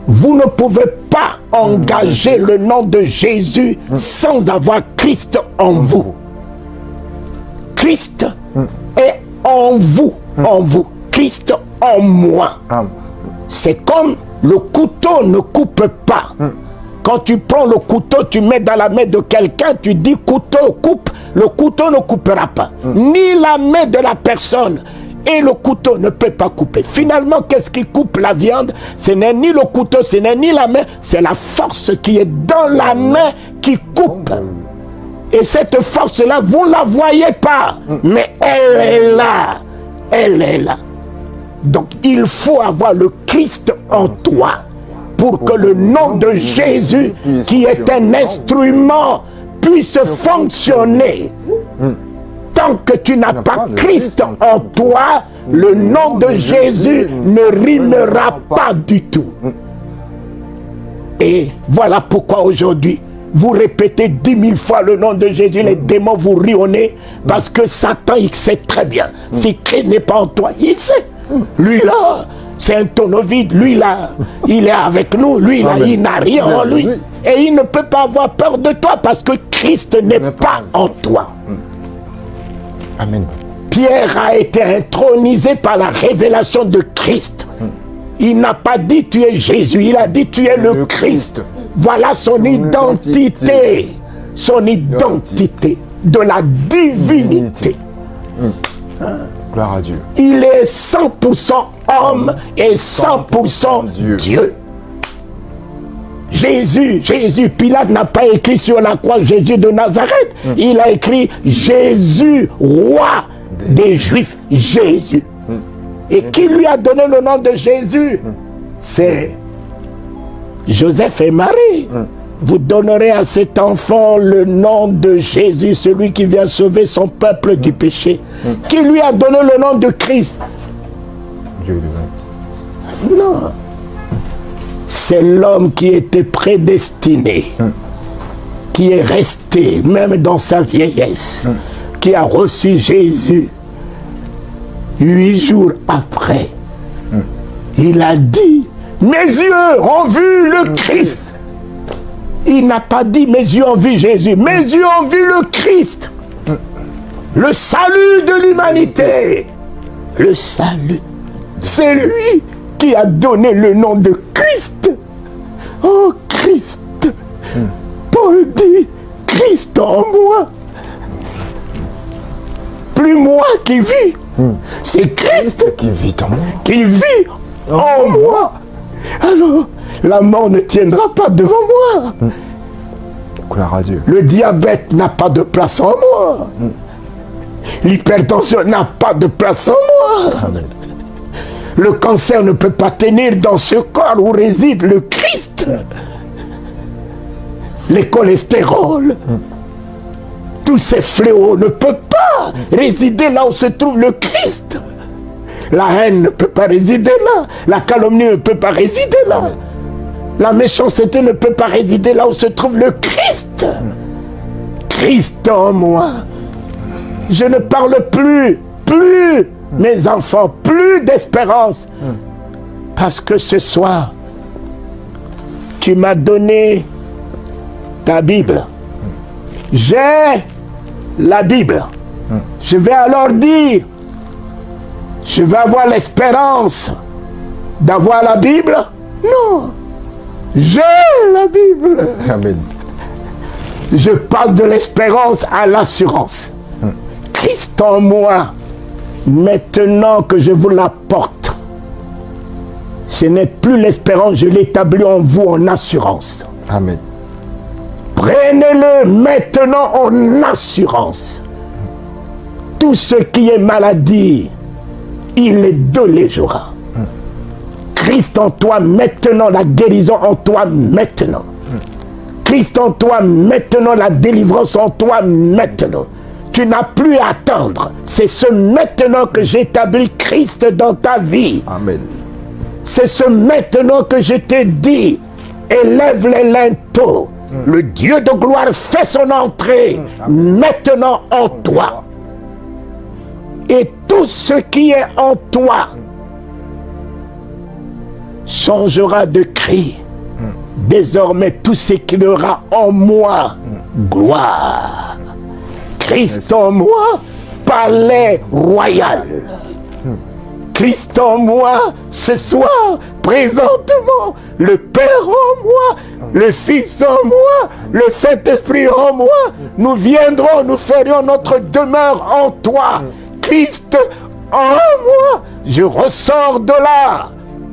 Vous ne pouvez pas engager le nom de Jésus sans avoir Christ en vous. Christ est en vous, Christ en moi. C'est comme le couteau ne coupe pas. Quand tu prends le couteau, tu mets dans la main de quelqu'un, tu dis couteau coupe, le couteau ne coupera pas. Ni la main de la personne et le couteau ne peut pas couper. Finalement, qu'est-ce qui coupe la viande? Ce n'est ni le couteau, ce n'est ni la main, c'est la force qui est dans la main qui coupe. Et cette force-là, vous ne la voyez pas, mais elle est là. Elle est là. Donc, il faut avoir le Christ en toi pour que le nom de Jésus, qui est un instrument, puisse fonctionner. Tant que tu n'as pas Christ en toi, le nom de Jésus ne rimera pas du tout. Et voilà pourquoi aujourd'hui, vous répétez 10 000 fois le nom de Jésus, les démons vous rient au nez, parce que Satan, il sait très bien. Si Christ n'est pas en toi, il sait. Lui là, c'est un tonneau vide. Lui là, il est avec nous. Lui là, il n'a rien en lui. Et il ne peut pas avoir peur de toi parce que Christ n'est pas en toi. Amen. Pierre a été intronisé par la révélation de Christ. Il n'a pas dit tu es Jésus, il a dit tu es le Christ. Voilà son identité. Son identité de la divinité. Gloire à Dieu. Il est 100% homme et 100% Dieu. Jésus, Pilate n'a pas écrit sur la croix Jésus de Nazareth. Il a écrit Jésus, roi des Juifs. Jésus. Et qui lui a donné le nom de Jésus? C'est Joseph et Marie. Vous donnerez à cet enfant le nom de Jésus, celui qui vient sauver son peuple du péché. Qui lui a donné le nom de Christ? Dieu lui-même. Non. C'est l'homme qui était prédestiné, qui est resté, même dans sa vieillesse, qui a reçu Jésus. 8 jours après, il a dit, mes yeux ont vu le Christ. Il n'a pas dit mes yeux ont vu Jésus, mes yeux ont vu le Christ. Le salut de l'humanité. Le salut. C'est lui qui a donné le nom de Christ. Oh Christ. Paul dit, Christ en moi. Plus moi qui vis. C'est Christ qui vit en moi. Qui vit en moi. Alors, la mort ne tiendra pas devant moi. Gloire à Dieu. Le diabète n'a pas de place en moi. L'hypertension n'a pas de place en moi. Amen. Le cancer ne peut pas tenir dans ce corps où réside le Christ. Les cholestérols, tous ces fléaux ne peuvent pas résider là où se trouve le Christ. La haine ne peut pas résider là. La calomnie ne peut pas résider là. La méchanceté ne peut pas résider là où se trouve le Christ. Christ en moi. Je ne parle plus, mes enfants, plus d'espérance. Parce que ce soir, tu m'as donné ta Bible. J'ai la Bible. Je vais alors dire, je vais avoir l'espérance d'avoir la Bible? Non. J'ai la Bible. Amen. Je passe de l'espérance à l'assurance. Christ en moi, maintenant que je vous l'apporte, ce n'est plus l'espérance, je l'établis en vous en assurance. Amen. Prenez-le maintenant en assurance. Tout ce qui est maladie, il les déléguera. Christ en toi maintenant, la guérison en toi maintenant. Christ en toi maintenant, la délivrance en toi maintenant. Tu n'as plus à attendre. C'est ce maintenant que j'établis Christ dans ta vie. Amen. C'est ce maintenant que je t'ai dit. Élève les linteaux. Le Dieu de gloire fait son entrée maintenant en toi. Et tout ce qui est en toi changera de cri. Désormais, tout ce qu'il y aura en moi, gloire. Christ en moi, palais royal. Christ en moi, ce soir, présentement, le Père en moi, le Fils en moi, le Saint-Esprit en moi, nous viendrons, nous ferions notre demeure en toi. Christ en moi, je ressors de là,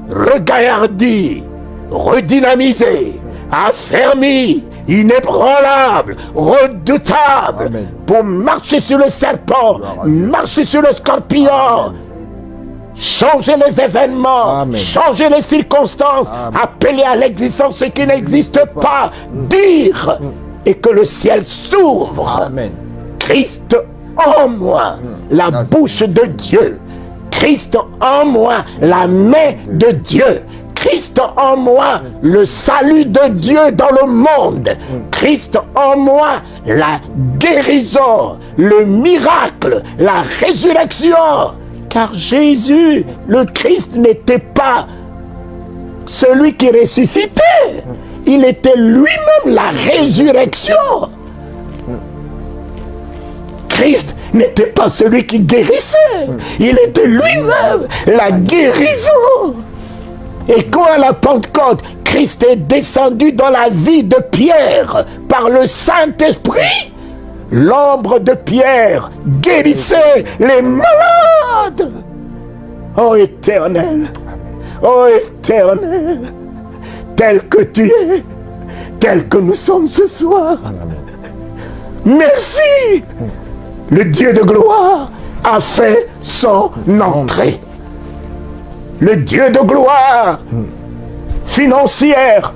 regaillardi, redynamisé, affermi, inébranlable, redoutable, Amen. Pour marcher sur le serpent, marcher sur le scorpion, changer les événements, Amen. Changer les circonstances, Amen. Appeler à l'existence ce qui n'existe pas, dire et que le ciel s'ouvre. Christ en moi, la bouche de Dieu. Christ en moi, la main de Dieu. Christ en moi, le salut de Dieu dans le monde. Christ en moi, la guérison, le miracle, la résurrection. Car Jésus, le Christ, n'était pas celui qui ressuscitait. Il était lui-même la résurrection. Christ n'était pas celui qui guérissait. Il était lui-même la guérison. Et quand à la Pentecôte, Christ est descendu dans la vie de Pierre par le Saint-Esprit, l'ombre de Pierre guérissait les malades. Oh Éternel, tel que tu es, tel que nous sommes ce soir. Merci. Le Dieu de gloire a fait son entrée. Le Dieu de gloire financière,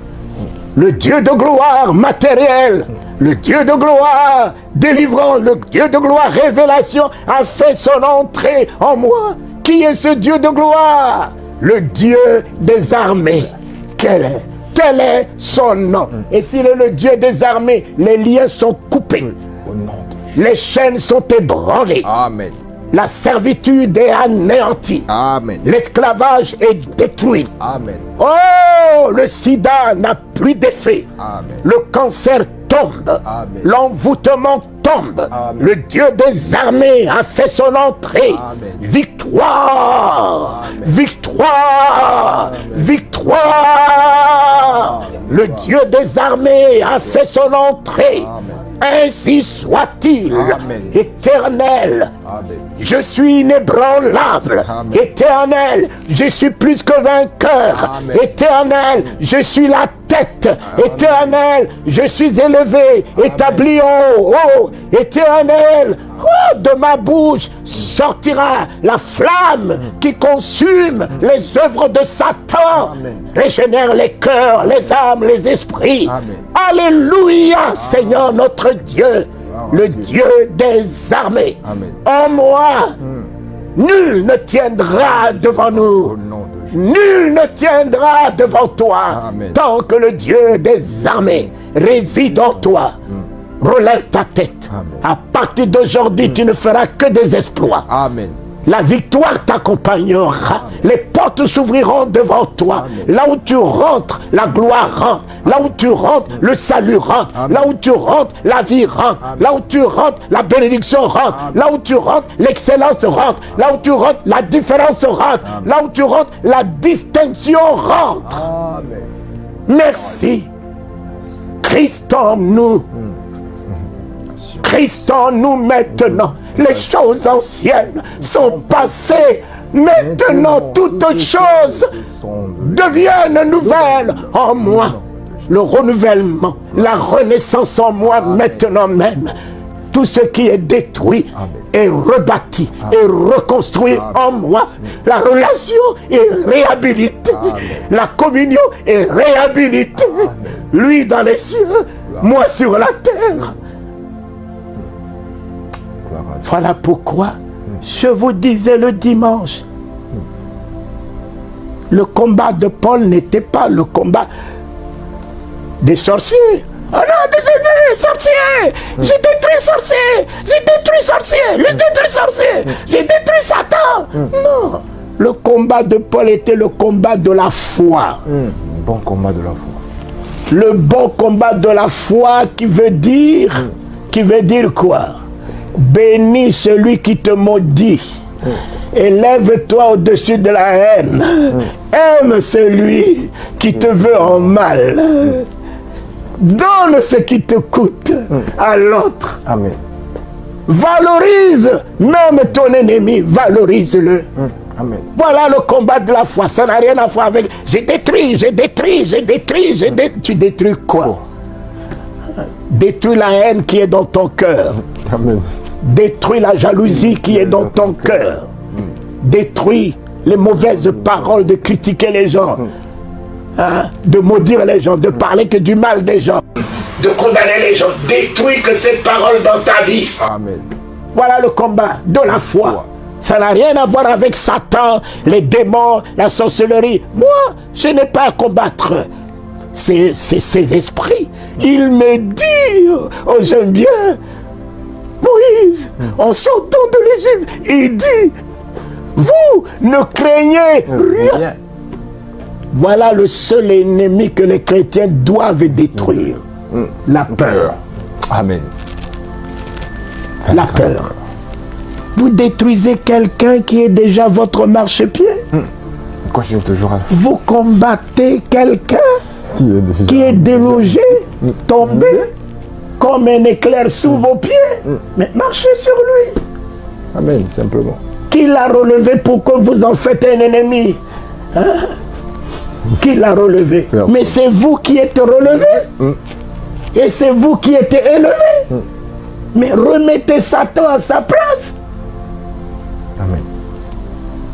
le Dieu de gloire matériel, le Dieu de gloire délivrant, le Dieu de gloire révélation a fait son entrée en moi. Qui est ce Dieu de gloire? Le Dieu des armées. Quel est? Tel est son nom. Et s'il est le Dieu des armées, les liens sont coupés. Les chaînes sont ébranlées. Amen. La servitude est anéantie. L'esclavage est détruit. Amen. Oh, le sida n'a plus d'effet. Le cancer tombe. L'envoûtement tombe. Amen. Le Dieu des armées a fait son entrée. Amen. Victoire. Amen. Victoire. Amen. Victoire. Amen. Le Dieu des armées a fait son entrée. Amen. Ainsi soit-il. Éternel, Amen. Je suis inébranlable. Amen. Éternel, je suis plus que vainqueur. Amen. Éternel, je suis la tête. Amen. Éternel, je suis élevé, Amen. Établi en haut. Éternel, oh, de ma bouche sortira la flamme qui consume les œuvres de Satan. Amen. Régénère les cœurs, les âmes, les esprits. Amen. Alléluia, Amen. Seigneur notre Dieu, le Dieu des armées. Amen. En moi, nul ne tiendra devant nous. Nul ne tiendra devant toi. Amen. Tant que le Dieu des armées réside en toi. Relève ta tête. Amen. À partir d'aujourd'hui, tu ne feras que des exploits. Amen. La victoire t'accompagnera. Les portes s'ouvriront devant toi. Amen. Là où tu rentres, la gloire rentre. Là où tu rentres, le salut rentre. Amen. Là où tu rentres, la vie rentre. Amen. Là où tu rentres, la bénédiction rentre. Amen. Là où tu rentres, l'excellence rentre. Là où tu rentres, la différence rentre. Amen. Là où tu rentres, la distinction rentre. Amen. Merci. Christ en nous. Christ en nous maintenant. Les choses anciennes sont passées. Maintenant, toutes choses deviennent nouvelles en moi. Le renouvellement, la renaissance en moi maintenant même. Tout ce qui est détruit est rebâti et reconstruit en moi. La relation est réhabilitée. La communion est réhabilitée. Lui dans les cieux, moi sur la terre. Voilà pourquoi je vous disais le dimanche, le combat de Paul n'était pas le combat des sorciers. Au nom de Jésus, sorcier! J'ai détruit sorcier! J'ai détruit sorcier! J'ai détruit sorcier! J'ai détruit Satan! Non! Le combat de Paul était le combat de la foi. Bon combat de la foi. Le bon combat de la foi qui veut dire quoi? Bénis celui qui te maudit. Élève-toi au-dessus de la haine. Aime celui qui te veut en mal. Donne ce qui te coûte à l'autre. Amen. Valorise même ton ennemi. Valorise-le. Amen. Voilà le combat de la foi. Ça n'a rien à voir avec j'ai détruit, j'ai détruit, j'ai détruit, j'ai détruit. Tu détruis quoi? Détruis la haine qui est dans ton cœur. Amen. Détruis la jalousie qui est dans ton cœur. Détruis les mauvaises paroles de critiquer les gens. Hein? De maudire les gens, de parler que du mal des gens. De condamner les gens. Détruis que ces paroles dans ta vie. Amen. Voilà le combat de la foi. Ça n'a rien à voir avec Satan, les démons, la sorcellerie. Moi, je n'ai pas à combattre ces esprits. Il me dit, oh j'aime bien, Moïse, en sortant de l'Égypte, il dit, vous ne craignez rien. Voilà le seul ennemi que les chrétiens doivent détruire. La peur. Amen. La peur. Vous détruisez quelqu'un qui est déjà votre marchepied. Continue toujours. Vous combattez quelqu'un qui est délogé, tombé, comme un éclair sous vos pieds. Mais marchez sur lui. Amen, simplement. Qui l'a relevé pour que vous en faites un ennemi? Hein? Qui l'a relevé? Mais c'est vous qui êtes relevé. Et c'est vous qui êtes élevé. Mais remettez Satan à sa place. Amen.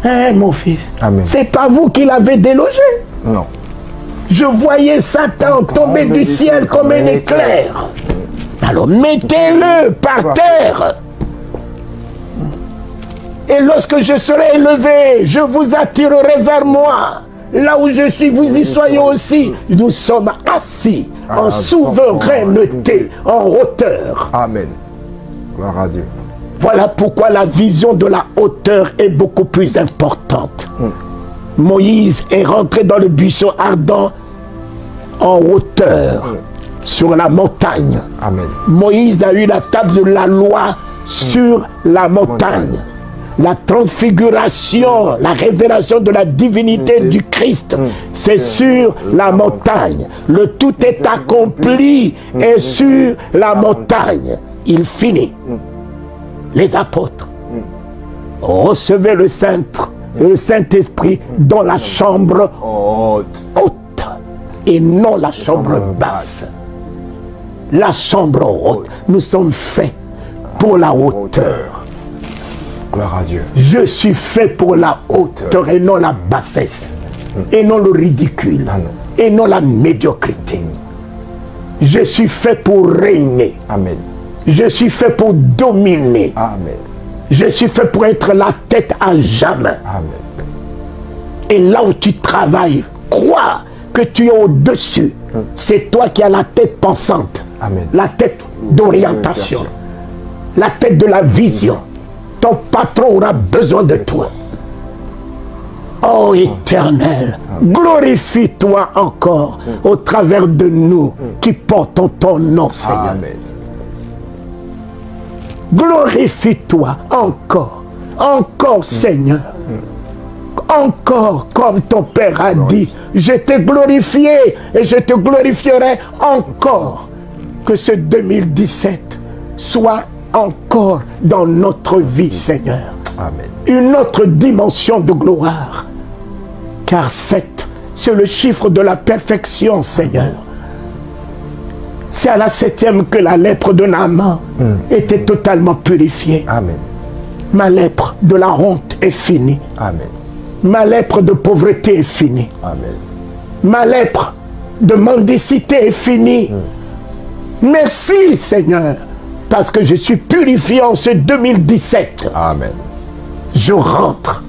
Hein, mon fils? Amen. C'est pas vous qui l'avez délogé. Non. Je voyais Satan tomber du ciel comme un éclair. Alors mettez-le par terre. Et lorsque je serai élevé, je vous attirerai vers moi. Là où je suis, vous y soyez aussi. Nous sommes assis en souveraineté, en hauteur. Amen. Gloire à Dieu. Voilà pourquoi la vision de la hauteur est beaucoup plus importante. Moïse est rentré dans le buisson ardent en hauteur, sur la montagne. Amen. Moïse a eu la table de la loi sur la montagne. La transfiguration, la révélation de la divinité du Christ, c'est sur la montagne. Le tout est accompli et sur la montagne. Il finit. Les apôtres recevaient le Saint-Esprit dans la chambre haute et non la chambre basse. La chambre haute. Nous sommes faits pour la hauteur. Gloire à Dieu. Je suis fait pour la hauteur et non la bassesse. Et non le ridicule. Et non la médiocrité. Je suis fait pour régner. Amen. Je suis fait pour dominer. Amen. Je suis fait pour être la tête à jamais. Amen. Et là où tu travailles, crois que tu es au-dessus. C'est toi qui as la tête pensante. Amen. La tête d'orientation. La tête de la vision. Ton patron aura besoin de toi. Oh Éternel, glorifie-toi encore au travers de nous qui portons ton nom, Seigneur. Amen. Glorifie-toi encore, encore Seigneur. Encore comme ton Père a dit, je t'ai glorifié et je te glorifierai encore. Que ce 2017 soit encore dans notre vie, Seigneur. Amen. Une autre dimension de gloire. Car 7, c'est le chiffre de la perfection, Seigneur. C'est à la 7e que la lèpre de Naaman était totalement purifiée. Amen. Ma lèpre de la honte est finie. Amen. Ma lèpre de pauvreté est finie. Amen. Ma lèpre de mendicité est finie. Merci, Seigneur, parce que je suis purifié en ce 2017. Amen. Je rentre.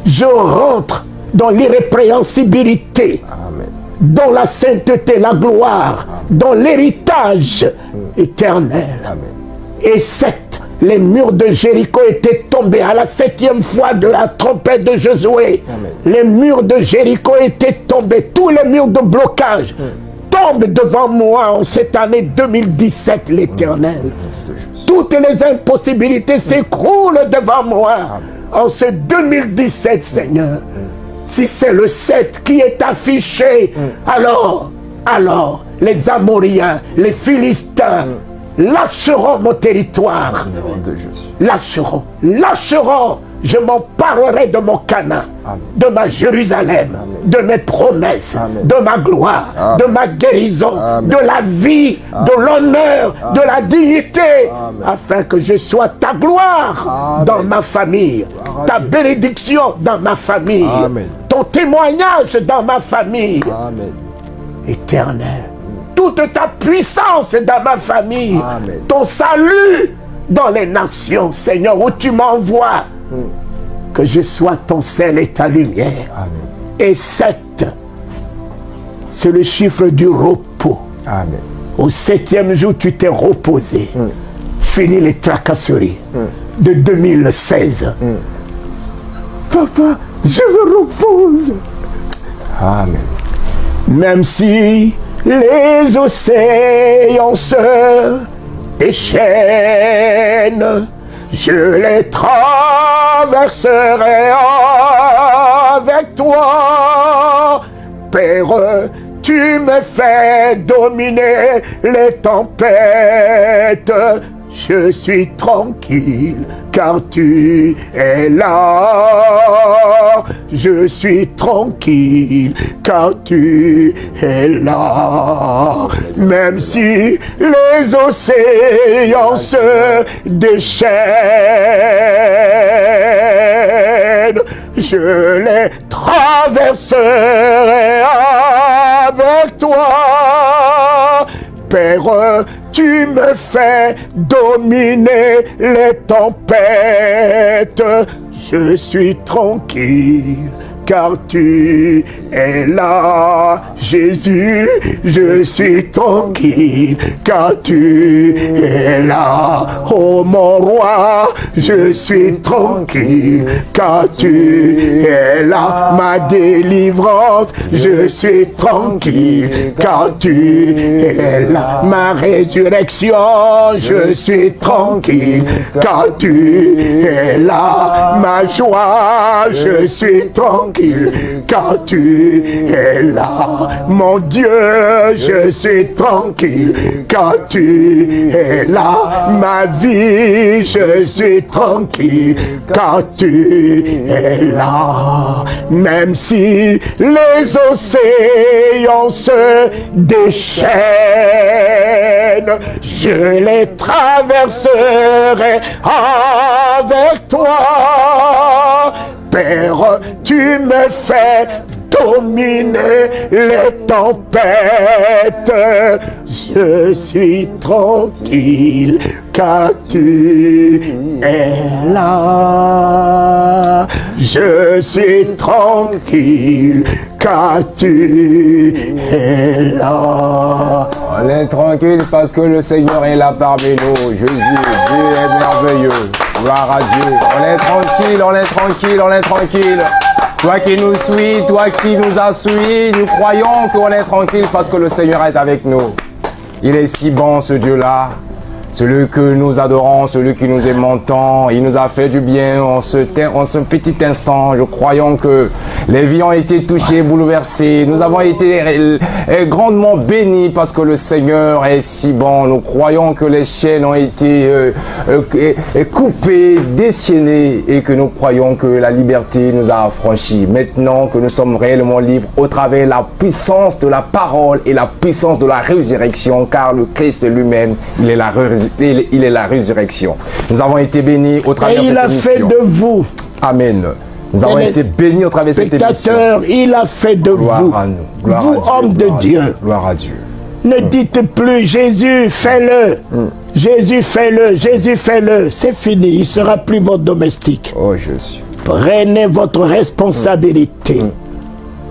Je rentre dans l'irrépréhensibilité. Amen. dans la sainteté, la gloire, dans l'héritage éternel. Et 7, les murs de Jéricho étaient tombés à la 7e fois de la trompette de Josué. Les murs de Jéricho étaient tombés. Tous les murs de blocage tombent devant moi en cette année 2017, l'Éternel. Toutes les impossibilités s'écroulent devant moi en ce 2017, Seigneur. Si c'est le 7 qui est affiché, alors, les Amoriens, les Philistins, lâcheront mon territoire. Lâcheront. Je m'emparerai de mon Canaan, de ma Jérusalem, de mes promesses, de ma gloire, de ma guérison, de la vie, de l'honneur, de la dignité, afin que je sois ta gloire dans ma famille, ta bénédiction dans ma famille, ton témoignage dans ma famille. Éternel, toute ta puissance dans ma famille, ton salut dans les nations, Seigneur, où tu m'envoies. Que je sois ton sel et ta lumière. Et 7, c'est le chiffre du repos. Au 7e jour, tu t'es reposé. Fini les tracasseries de 2016. Papa, je me repose. Même si les océans se déchaînent, je les traverserai avec toi. Père, tu me fais dominer les tempêtes. Je suis tranquille car tu es là. Je suis tranquille car tu es là. Même si les océans se déchaînent, je les traverserai avec toi. Père, tu me fais dominer les tempêtes. Je suis tranquille car tu es là. Jésus, je suis tranquille car tu es là. Oh mon roi, je suis tranquille car tu es là. Ma délivrance, je suis tranquille car tu es là. Ma résurrection, je suis tranquille car tu es là. Ma joie, je suis tranquille car tu es là. Mon Dieu, je suis tranquille car tu es là. Ma vie, je suis tranquille car tu es là. Même si les océans se déchaînent, je les traverserai avec toi. Père, tu me fais dominer les tempêtes. Je suis tranquille car tu es là. Je suis tranquille car tu es là. On est tranquille parce que le Seigneur est là parmi nous. Jésus, Dieu est merveilleux. Gloire à Dieu. On est tranquille, on est tranquille, on est tranquille. Toi qui nous suis, toi qui nous as suivis, nous croyons qu'on est tranquille parce que le Seigneur est avec nous. Il est si bon ce Dieu-là. Celui que nous adorons, celui qui nous aimons tant, il nous a fait du bien en ce petit instant. Nous croyons que les vies ont été touchées, bouleversées. Nous avons été grandement bénis parce que le Seigneur est si bon. Nous croyons que les chaînes ont été coupées, déchaînées et que nous croyons que la liberté nous a affranchis. Maintenant que nous sommes réellement libres au travers de la puissance de la parole et la puissance de la résurrection, car le Christ lui-même, il est la résurrection. Nous avons été bénis au travers de cette émission. Et il a fait de vous. Amen. Nous avons été bénis au travers de cette émission. Il a fait de vous. À nous. Gloire vous, à Dieu, hommes de Dieu. Gloire à Dieu. Ne dites plus Jésus, fais-le. Jésus, fais-le. Jésus, fais-le. C'est fini. Il ne sera plus votre domestique. Oh Jésus. Prenez votre responsabilité.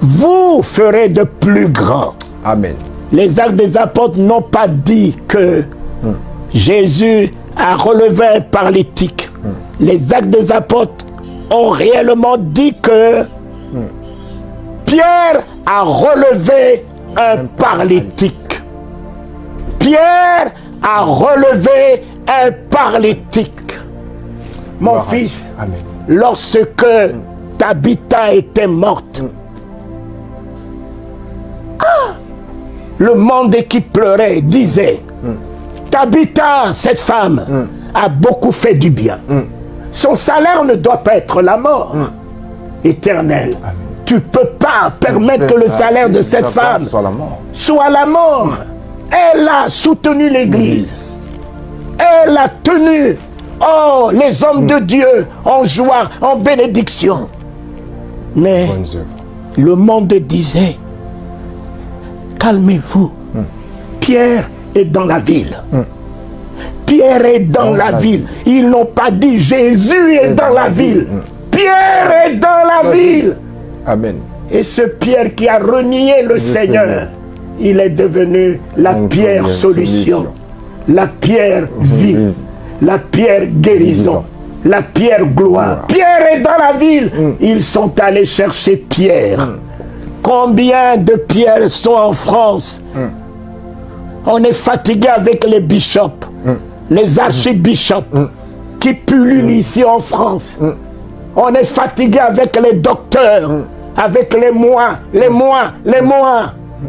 vous ferez de plus grands. Amen. Les Actes des Apôtres n'ont pas dit que Jésus a relevé un paralytique. Les Actes des Apôtres ont réellement dit que Pierre a relevé un paralytique. Pierre a relevé un paralytique. Mon fils, Amen. lorsque Tabitha était morte, le monde qui pleurait disait, Tabitha, cette femme, a beaucoup fait du bien. Son salaire ne doit pas être la mort éternelle. Tu ne peux pas permettre que le salaire de cette femme soit la mort. Elle a soutenu l'Église. Elle a tenu les hommes de Dieu en joie, en bénédiction. Mais le monde disait, calmez-vous. Pierre est dans la ville. Pierre est dans la ville. Ils n'ont pas dit Jésus est dans la ville. Pierre est dans la ville. Amen. Et ce Pierre qui a renié le Seigneur, il est devenu la pierre solution, la pierre vie, la pierre guérison, la pierre gloire. Pierre est dans la ville. Ils sont allés chercher Pierre. Combien de pierres sont en France? On est fatigué avec les bishops, les archibishops qui pullulent ici en France. On est fatigué avec les docteurs, avec les moines, les moines.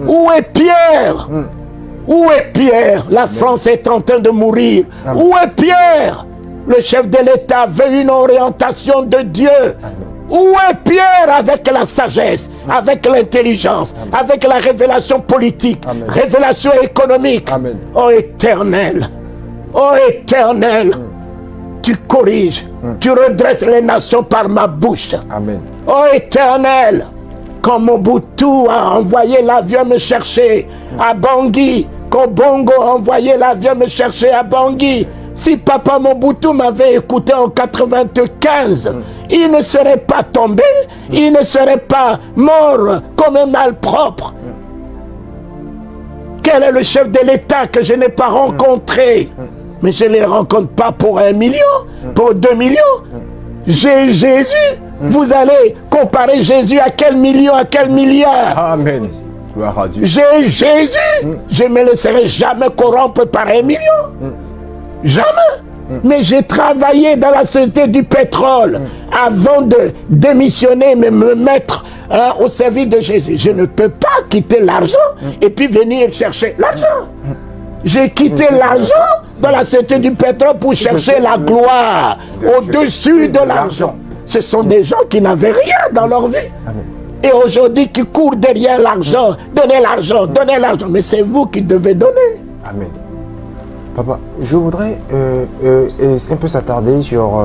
Où est Pierre? Où est Pierre? La France est en train de mourir. Où est Pierre? Le chef de l'État veut une orientation de Dieu. Où est Pierre avec la sagesse, avec l'intelligence, avec la révélation politique, révélation économique? Oh Éternel, oh Éternel, tu corriges, tu redresses les nations par ma bouche. Oh Éternel, quand Mobutu a envoyé l'avion me chercher à Bangui, quand Bongo a envoyé l'avion me chercher à Bangui, si Papa Mobutu m'avait écouté en 95, il ne serait pas tombé, il ne serait pas mort comme un malpropre. Quel est le chef de l'État que je n'ai pas rencontré? Mais je ne les rencontre pas pour 1 million, pour 2 millions. J'ai Jésus. Vous allez comparer Jésus à quel million, à quel milliard? Amen. Gloire à Dieu. J'ai Jésus. Je ne me laisserai jamais corrompre par 1 million. Jamais. Mais j'ai travaillé dans la société du pétrole avant de démissionner, mais me mettre au service de Jésus. Je ne peux pas quitter l'argent et puis venir chercher l'argent. J'ai quitté l'argent dans la société du pétrole pour chercher la gloire au-dessus de l'argent. Ce sont des gens qui n'avaient rien dans leur vie. Et aujourd'hui qui courent derrière l'argent. Donnez l'argent, donnez l'argent. Mais c'est vous qui devez donner. Amen. Papa, je voudrais un peu s'attarder sur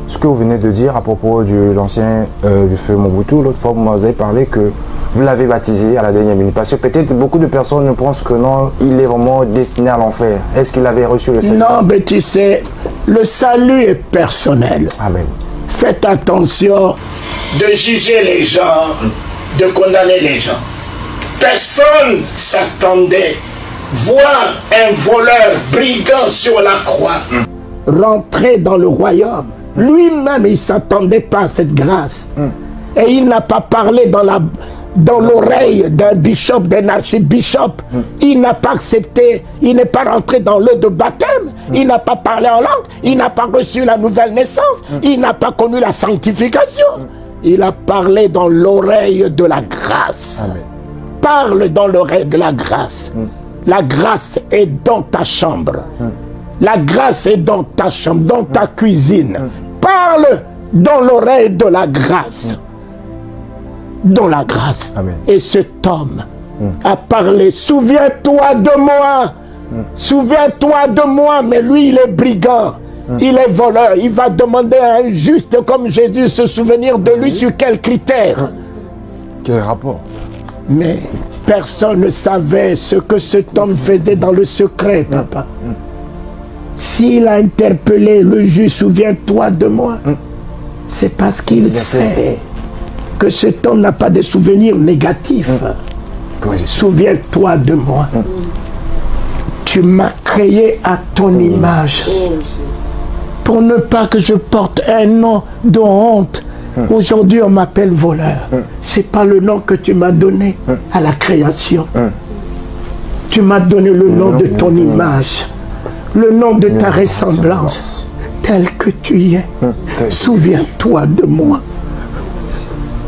ce que vous venez de dire à propos de l'ancien du feu Mobutu. L'autre fois, vous m'avez parlé que vous l'avez baptisé à la dernière minute. Parce que peut-être beaucoup de personnes pensent que non, il est vraiment destiné à l'enfer. Est-ce qu'il avait reçu le salut? Non, mais tu sais, le salut est personnel. Amen. Faites attention de juger les gens, de condamner les gens. Personne s'attendait voir un voleur brigand sur la croix rentrer dans le royaume. Lui-même, il ne s'attendait pas à cette grâce. Et il n'a pas parlé dans l'oreille d'un bishop, d'un archibishop. Il n'a pas accepté, il n'est pas rentré dans l'eau de baptême. Il n'a pas parlé en langue. Il n'a pas reçu la nouvelle naissance. Il n'a pas connu la sanctification. Il a parlé dans l'oreille de la grâce. Amen. Parle dans l'oreille de la grâce. La grâce est dans ta chambre. La grâce est dans ta chambre, dans ta cuisine. Parle dans l'oreille de la grâce. Dans la grâce. Amen. Et cet homme a parlé. Souviens-toi de moi. Souviens-toi de moi. Mais lui, il est brigand. Il est voleur. Il va demander à un juste comme Jésus se souvenir de lui sur quels critères. Quel rapport? Mais personne ne savait ce que cet homme faisait dans le secret, papa. S'il a interpellé le juge, souviens-toi de moi, c'est parce qu'il sait que cet homme n'a pas de souvenirs négatifs. Souviens-toi de moi. Tu m'as créé à ton image. Pour ne pas que je porte un nom de honte. Aujourd'hui, on m'appelle voleur. C'est pas le nom que tu m'as donné à la création. Tu m'as donné le nom de ton image, le nom de ta ressemblance, tel que tu es. Souviens-toi de moi.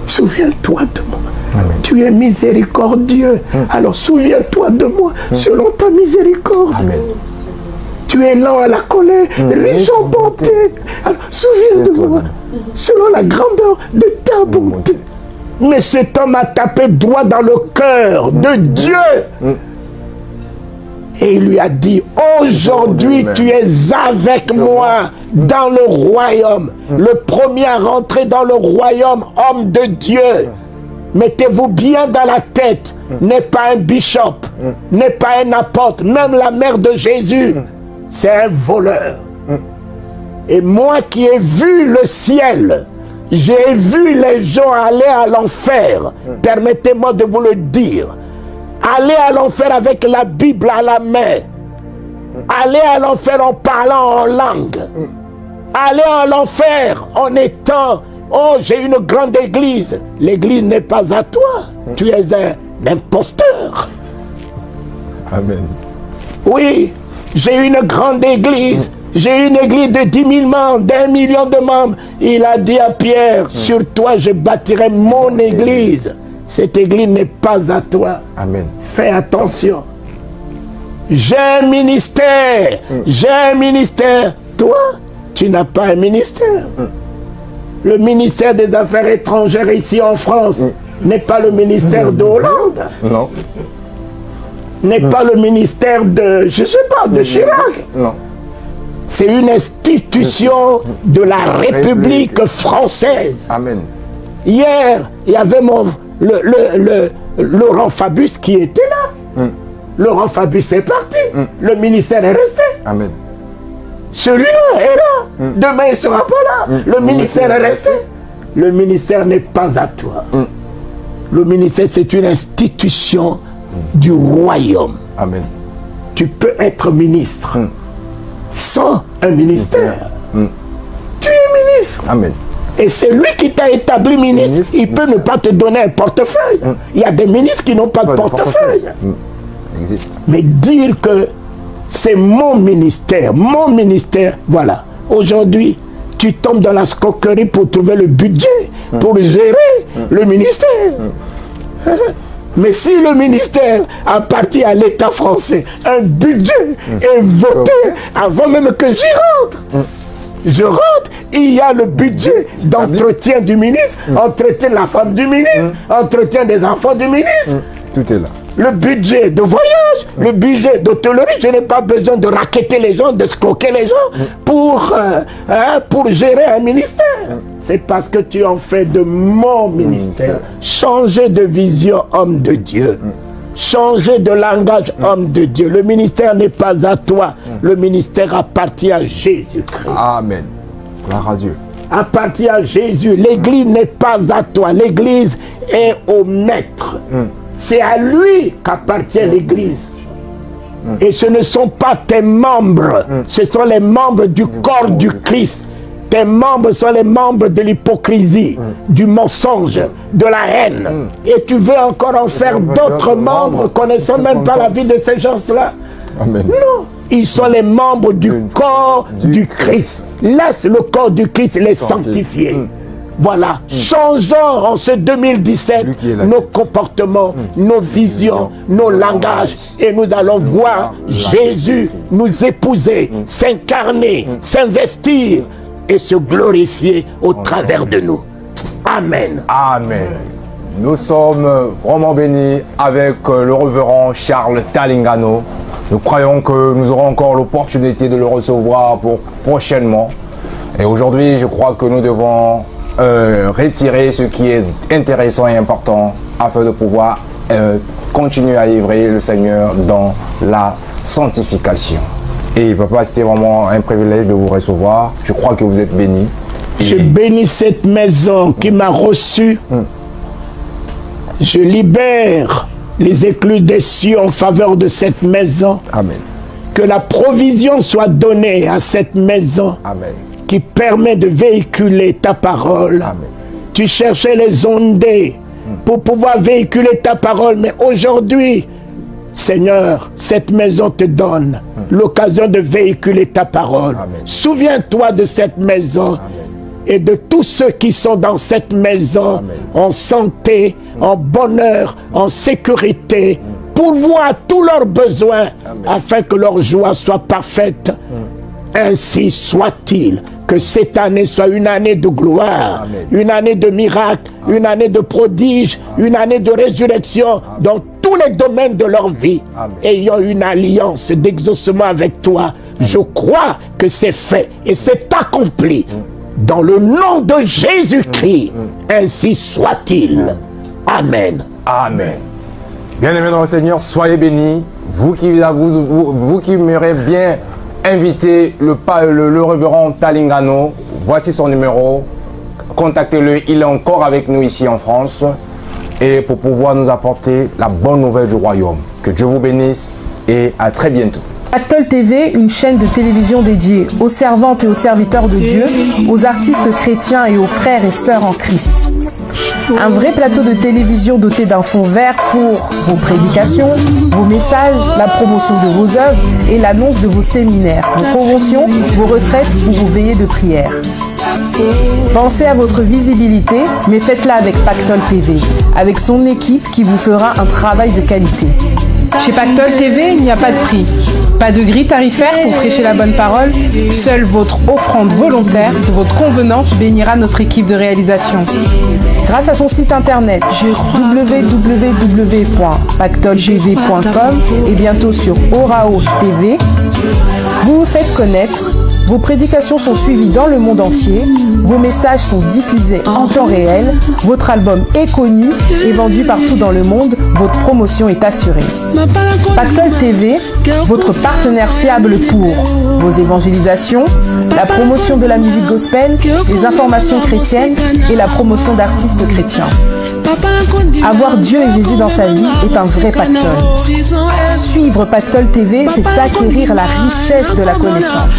Souviens-toi de moi. Amen. Tu es miséricordieux. Alors souviens-toi de moi selon ta miséricorde. Amen. Tu es lent à la colère, riche en bonté. Alors souviens de moi selon la grandeur de ta bonté. Mais cet homme a tapé droit dans le cœur de Dieu. Et il lui a dit, aujourd'hui tu es avec moi dans le royaume. Le premier à rentrer dans le royaume, homme de Dieu. Mettez-vous bien dans la tête, n'est pas un bishop, n'est pas un apôtre, même la mère de Jésus, c'est un voleur. Et moi qui ai vu le ciel, j'ai vu les gens aller à l'enfer. Permettez-moi de vous le dire. Aller à l'enfer avec la Bible à la main. Aller à l'enfer en parlant en langue. Aller à l'enfer en étant... Oh, j'ai une grande église. L'église n'est pas à toi. Tu es un imposteur. Amen. Oui, j'ai une grande église. J'ai une église de 10 000 membres, d'1 million de membres. Il a dit à Pierre, sur toi je bâtirai mon église. Cette église n'est pas à toi. Amen. Fais attention. J'ai un ministère. J'ai un ministère. Toi, tu n'as pas un ministère. Le ministère des Affaires étrangères ici en France n'est pas le ministère de Hollande. Non. N'est pas le ministère de, je sais pas, de Chirac. Non. C'est une institution de la République française. Amen. Hier, il y avait Laurent Fabius qui était là. Laurent Fabius est parti. Le ministère est resté. Amen. Celui-là est là. Demain, il ne sera pas là. Le ministère est resté. Le ministère n'est pas à toi. Le ministère, c'est une institution du royaume. Amen. Tu peux être ministre sans un ministère. Tu es ministre. Amen. Et c'est lui qui t'a établi ministre. Il peut ne pas te donner un portefeuille. Il y a des ministres qui n'ont pas de portefeuille. Existe. Mais dire que c'est mon ministère, voilà. Aujourd'hui, tu tombes dans la escroquerie pour trouver le budget, pour gérer le ministère. Mais si le ministère appartient à l'État français, un budget est voté avant même que j'y rentre. Je rentre, il y a le budget d'entretien du ministre, entretien de la femme du ministre, entretien des enfants du ministre. Tout est là. Le budget de voyage, le budget d'hôtellerie, je n'ai pas besoin de racketter les gens, de squoquer les gens pour gérer un ministère. C'est parce que tu en fais de mon ministère. Changer de vision, homme de Dieu. Changer de langage, homme de Dieu. Le ministère n'est pas à toi. Le ministère appartient à Jésus-Christ. Amen. Gloire à Dieu. Appartient à Jésus. L'église n'est pas à toi. L'église est au maître. C'est à lui qu'appartient l'église. Et ce ne sont pas tes membres. Ce sont les membres du corps du Christ. Tes membres sont les membres de l'hypocrisie, du mensonge, de la haine. Et tu veux encore en faire d'autres membres connaissant même pas la vie de ces gens-là. Amen. Non, ils sont les membres du corps du Christ. Laisse le corps du Christ les sanctifier. Voilà, changeons en ce 2017 nos comportements, nos visions, nos langages, et nous allons voir Jésus nous épouser, s'incarner, s'investir et se glorifier au travers de nous. Amen. Amen. Nous sommes vraiment bénis avec le révérend Charles Talingano. Nous croyons que nous aurons encore l'opportunité de le recevoir pour prochainement. Et aujourd'hui, je crois que nous devons retirer ce qui est intéressant et important afin de pouvoir continuer à livrer le Seigneur dans la sanctification. Et papa, c'était vraiment un privilège de vous recevoir. Je crois que vous êtes béni. Je bénis cette maison qui m'a reçu Je libère les éclus des cieux en faveur de cette maison. Amen. Que la provision soit donnée à cette maison. Amen. Qui permet de véhiculer ta parole. Amen. Tu cherchais les ondées pour pouvoir véhiculer ta parole, mais aujourd'hui, Seigneur, cette maison te donne l'occasion de véhiculer ta parole. Souviens-toi de cette maison. Amen. Et de tous ceux qui sont dans cette maison. Amen. En santé, en bonheur, en sécurité, pourvoient tous leurs besoins. Amen. Afin que leur joie soit parfaite. Ainsi soit-il. Que cette année soit une année de gloire. Amen. Une année de miracles, une année de prodiges, une année de résurrection dans tous les domaines de leur vie. Amen. Ayant une alliance d'exaucement avec toi. Amen. Je crois que c'est fait et c'est accompli. Dans le nom de Jésus-Christ, ainsi soit-il. Amen. Amen. Bien-aimés dans le Seigneur, soyez bénis. Vous qui m'aurez bien invité le révérend Talingano, voici son numéro. Contactez-le, il est encore avec nous ici en France. Et pour pouvoir nous apporter la bonne nouvelle du royaume. Que Dieu vous bénisse et à très bientôt. Pactole TV, une chaîne de télévision dédiée aux servantes et aux serviteurs de Dieu, aux artistes chrétiens et aux frères et sœurs en Christ. Un vrai plateau de télévision doté d'un fond vert pour vos prédications, vos messages, la promotion de vos œuvres et l'annonce de vos séminaires, vos conventions, vos retraites ou vos veillées de prière. Pensez à votre visibilité, mais faites-la avec Pactole TV, avec son équipe qui vous fera un travail de qualité. Chez Pactole TV, il n'y a pas de prix, pas de grille tarifaire pour prêcher la bonne parole. Seule votre offrande volontaire de votre convenance bénira notre équipe de réalisation. Grâce à son site internet www.pactoletv.com et bientôt sur Orao TV, vous vous faites connaître. Vos prédications sont suivies dans le monde entier, vos messages sont diffusés en temps réel, votre album est connu et vendu partout dans le monde, votre promotion est assurée. Pactole TV, votre partenaire fiable pour vos évangélisations, la promotion de la musique gospel, les informations chrétiennes et la promotion d'artistes chrétiens. Avoir Dieu et Jésus dans sa vie est un vrai pactole. Suivre Pactole TV, c'est acquérir la richesse de la connaissance.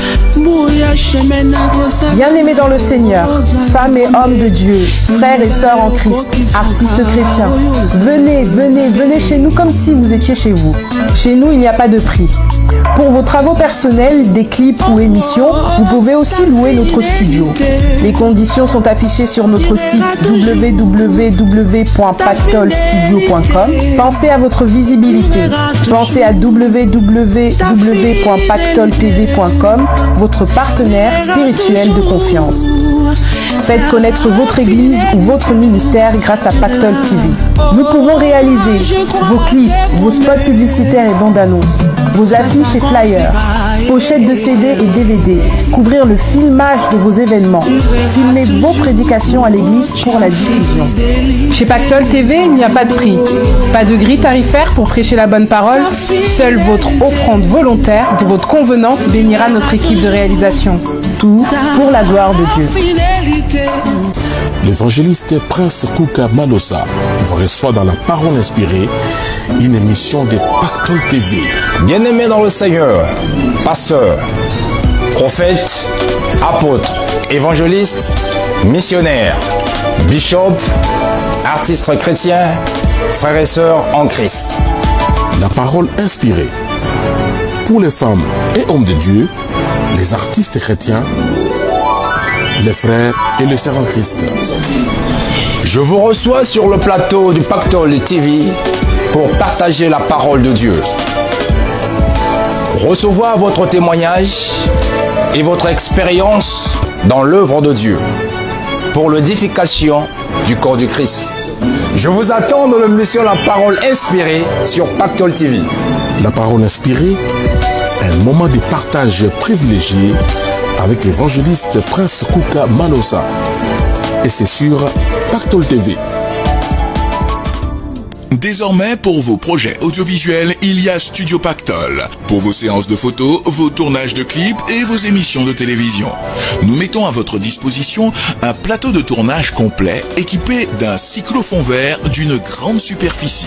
Bien-aimés dans le Seigneur, femmes et hommes de Dieu, frères et sœurs en Christ, artistes chrétiens, venez, venez, venez chez nous comme si vous étiez chez vous. Chez nous, il n'y a pas de prix. Pour vos travaux personnels, des clips ou émissions, vous pouvez aussi louer notre studio. Les conditions sont affichées sur notre site www.pactolestudio.com. Pensez à votre visibilité. Pensez à www.pactoletv.com, votre partenaire spirituel de confiance. Faites connaître votre église ou votre ministère grâce à Pactole TV. Nous pouvons réaliser vos clips, vos spots publicitaires et bandes annonces, vos affiches et flyers, pochettes de CD et DVD, couvrir le filmage de vos événements, filmer vos prédications à l'église pour la diffusion. Chez Pactole TV, il n'y a pas de prix, pas de grille tarifaire pour prêcher la bonne parole. Seule votre offrande volontaire de votre convenance bénira notre équipe de réalisation. Tout pour la gloire de Dieu. L'évangéliste Prince Kuka Malosa vous reçoit dans la parole inspirée, une émission de Pactole TV. Bien-aimés dans le Seigneur, pasteurs, prophètes, apôtres, évangélistes, missionnaires, bishops, artistes chrétiens, frères et sœurs en Christ. La parole inspirée. Pour les femmes et hommes de Dieu, les artistes chrétiens, les frères et les sœurs en Christ. Je vous reçois sur le plateau du Pactole TV pour partager la parole de Dieu. Recevoir votre témoignage et votre expérience dans l'œuvre de Dieu pour l'édification du corps du Christ. Je vous attends dans l'émission La Parole Inspirée sur Pactole TV. La parole inspirée, un moment de partage privilégié avec l'évangéliste Prince Kuka Malosa. Et c'est sur Pactole TV. Désormais, pour vos projets audiovisuels, il y a Studio Pactol. Pour vos séances de photos, vos tournages de clips et vos émissions de télévision. Nous mettons à votre disposition un plateau de tournage complet équipé d'un cyclophone vert d'une grande superficie.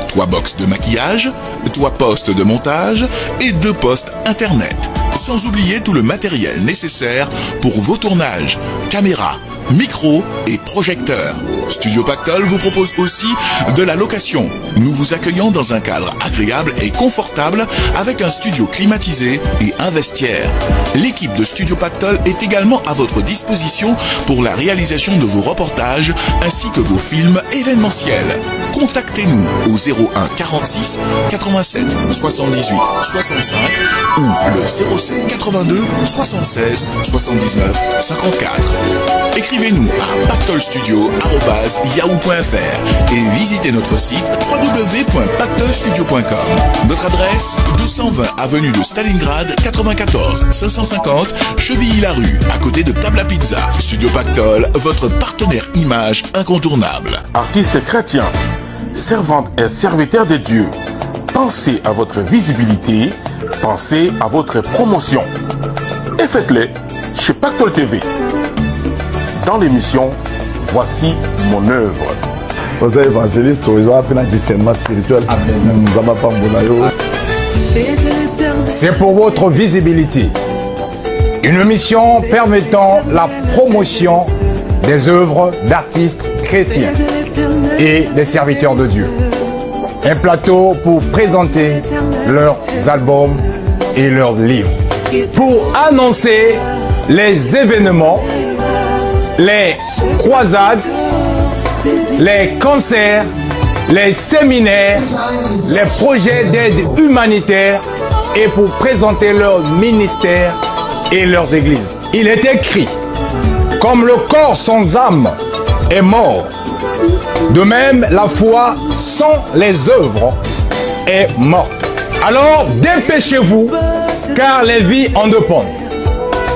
3 box de maquillage, 3 postes de montage et 2 postes internet. Sans oublier tout le matériel nécessaire pour vos tournages, caméras, micros et projecteurs. Studio Pactol vous propose aussi de la location. Nous vous accueillons dans un cadre agréable et confortable avec un studio climatisé et un vestiaire. L'équipe de Studio Pactol est également à votre disposition pour la réalisation de vos reportages ainsi que vos films événementiels. Contactez-nous au 01 46 87 78 65 ou le 07 82 76 79 54. Écrivez-nous à pactolstudio@yahoo.fr et visitez notre site www.pactolstudio.com. Notre adresse 220 avenue de Stalingrad 94 550 Chevilly-la-Rue, à côté de Table à Pizza. Studio Pactol, votre partenaire image incontournable. Artistes chrétiens, servantes et serviteurs de Dieu, pensez à votre visibilité, pensez à votre promotion. Et faites-le chez Pactol TV. Dans l'émission Voici mon œuvre. Vous êtes évangéliste, vous avez un discernement spirituel. C'est pour votre visibilité. Une mission permettant la promotion des œuvres d'artistes chrétiens et des serviteurs de Dieu. Un plateau pour présenter leurs albums et leurs livres. Pour annoncer les événements, les croisades, les concerts, les séminaires, les projets d'aide humanitaire et pour présenter leurs ministères et leurs églises. Il est écrit, comme le corps sans âme est mort, de même la foi sans les œuvres est morte. Alors dépêchez-vous, car les vies en dépendent.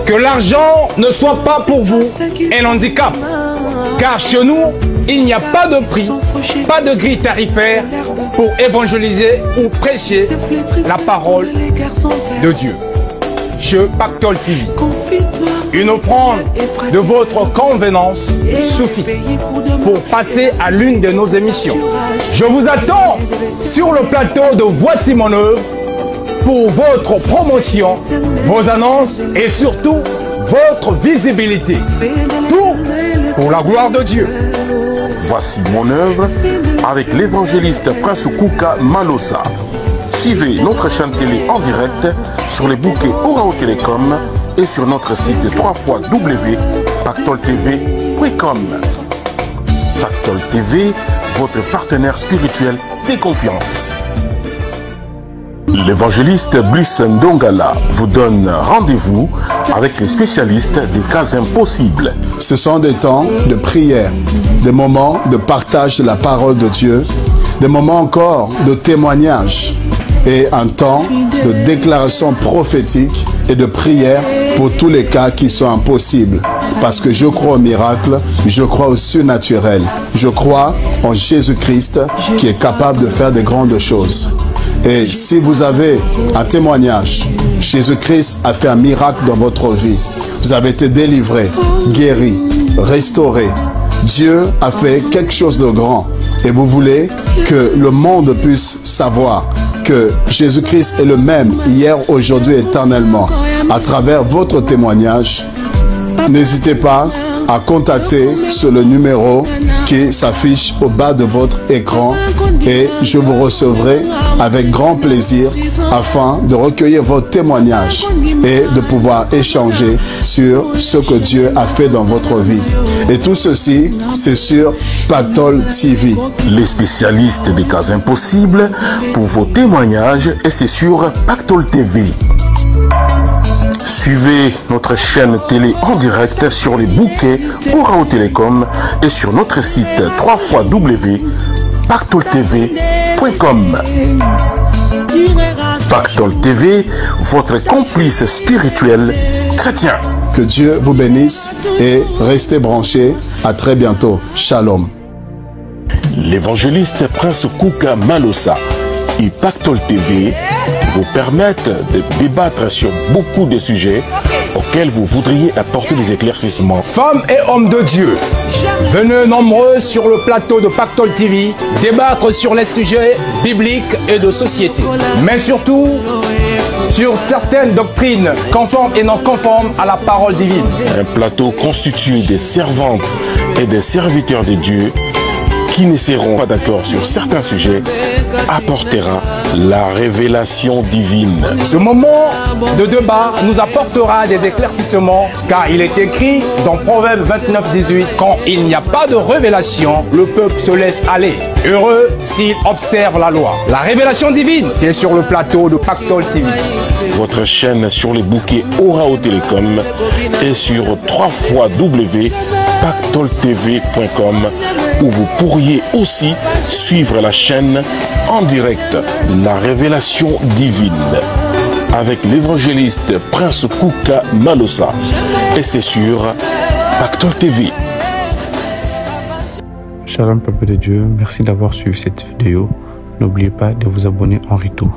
Que l'argent ne soit pas pour vous un handicap, car chez nous, il n'y a pas de prix, pas de grille tarifaire pour évangéliser ou prêcher la parole de Dieu. Chez Pactol TV, une offrande de votre convenance suffit pour passer à l'une de nos émissions. Je vous attends sur le plateau de Voici mon œuvre pour votre promotion, vos annonces et surtout votre visibilité. Tout pour la gloire de Dieu. Voici mon œuvre avec l'évangéliste Prince Kuka Malosa. Suivez notre chaîne télé en direct sur les bouquets Orao Télécom et sur notre site www.pactoltv.com. Pactol TV, votre partenaire spirituel de confiance. L'évangéliste Brice Ndongala vous donne rendez-vous avec les spécialistes des cas impossibles. Ce sont des temps de prière, des moments de partage de la parole de Dieu, des moments encore de témoignage et un temps de déclaration prophétique et de prière pour tous les cas qui sont impossibles. Parce que je crois au miracle, je crois au surnaturel, je crois en Jésus-Christ qui est capable de faire de grandes choses. Et si vous avez un témoignage, Jésus-Christ a fait un miracle dans votre vie. Vous avez été délivré, guéri, restauré. Dieu a fait quelque chose de grand. Et vous voulez que le monde puisse savoir que Jésus-Christ est le même hier, aujourd'hui, éternellement. À travers votre témoignage, n'hésitez pas à contacter sur le numéro qui s'affiche au bas de votre écran et je vous recevrai avec grand plaisir afin de recueillir votre témoignage et de pouvoir échanger sur ce que Dieu a fait dans votre vie. Et tout ceci, c'est sur Pactol TV. Les spécialistes des cas impossibles pour vos témoignages et c'est sur Pactol TV. Suivez notre chaîne télé en direct sur les bouquets Orao Télécom et sur notre site www.pactoltv.com. Pactol TV, votre complice spirituel chrétien. Que Dieu vous bénisse et restez branchés. À très bientôt. Shalom. L'évangéliste Prince Kouka Malosa et Pactol TV vous permettent de débattre sur beaucoup de sujets auxquels vous voudriez apporter des éclaircissements. Femmes et hommes de Dieu, venez nombreux sur le plateau de Pactol TV débattre sur les sujets bibliques et de société, mais surtout sur certaines doctrines conformes et non conformes à la parole divine. Un plateau constitué des servantes et des serviteurs de Dieu qui ne seront pas d'accord sur certains sujets apportera la révélation divine. Ce moment de débat nous apportera des éclaircissements car il est écrit dans Proverbe 29-18 quand il n'y a pas de révélation, le peuple se laisse aller. Heureux s'il observe la loi. La révélation divine, c'est sur le plateau de Pactol TV. Votre chaîne sur les bouquets Orao Télécom et sur www.pactoltv.com où vous pourriez aussi suivre la chaîne en direct, la révélation divine, avec l'évangéliste Prince Kouka Malosa. Et c'est sur Pactol TV. Shalom peuple de Dieu, merci d'avoir suivi cette vidéo. N'oubliez pas de vous abonner en retour.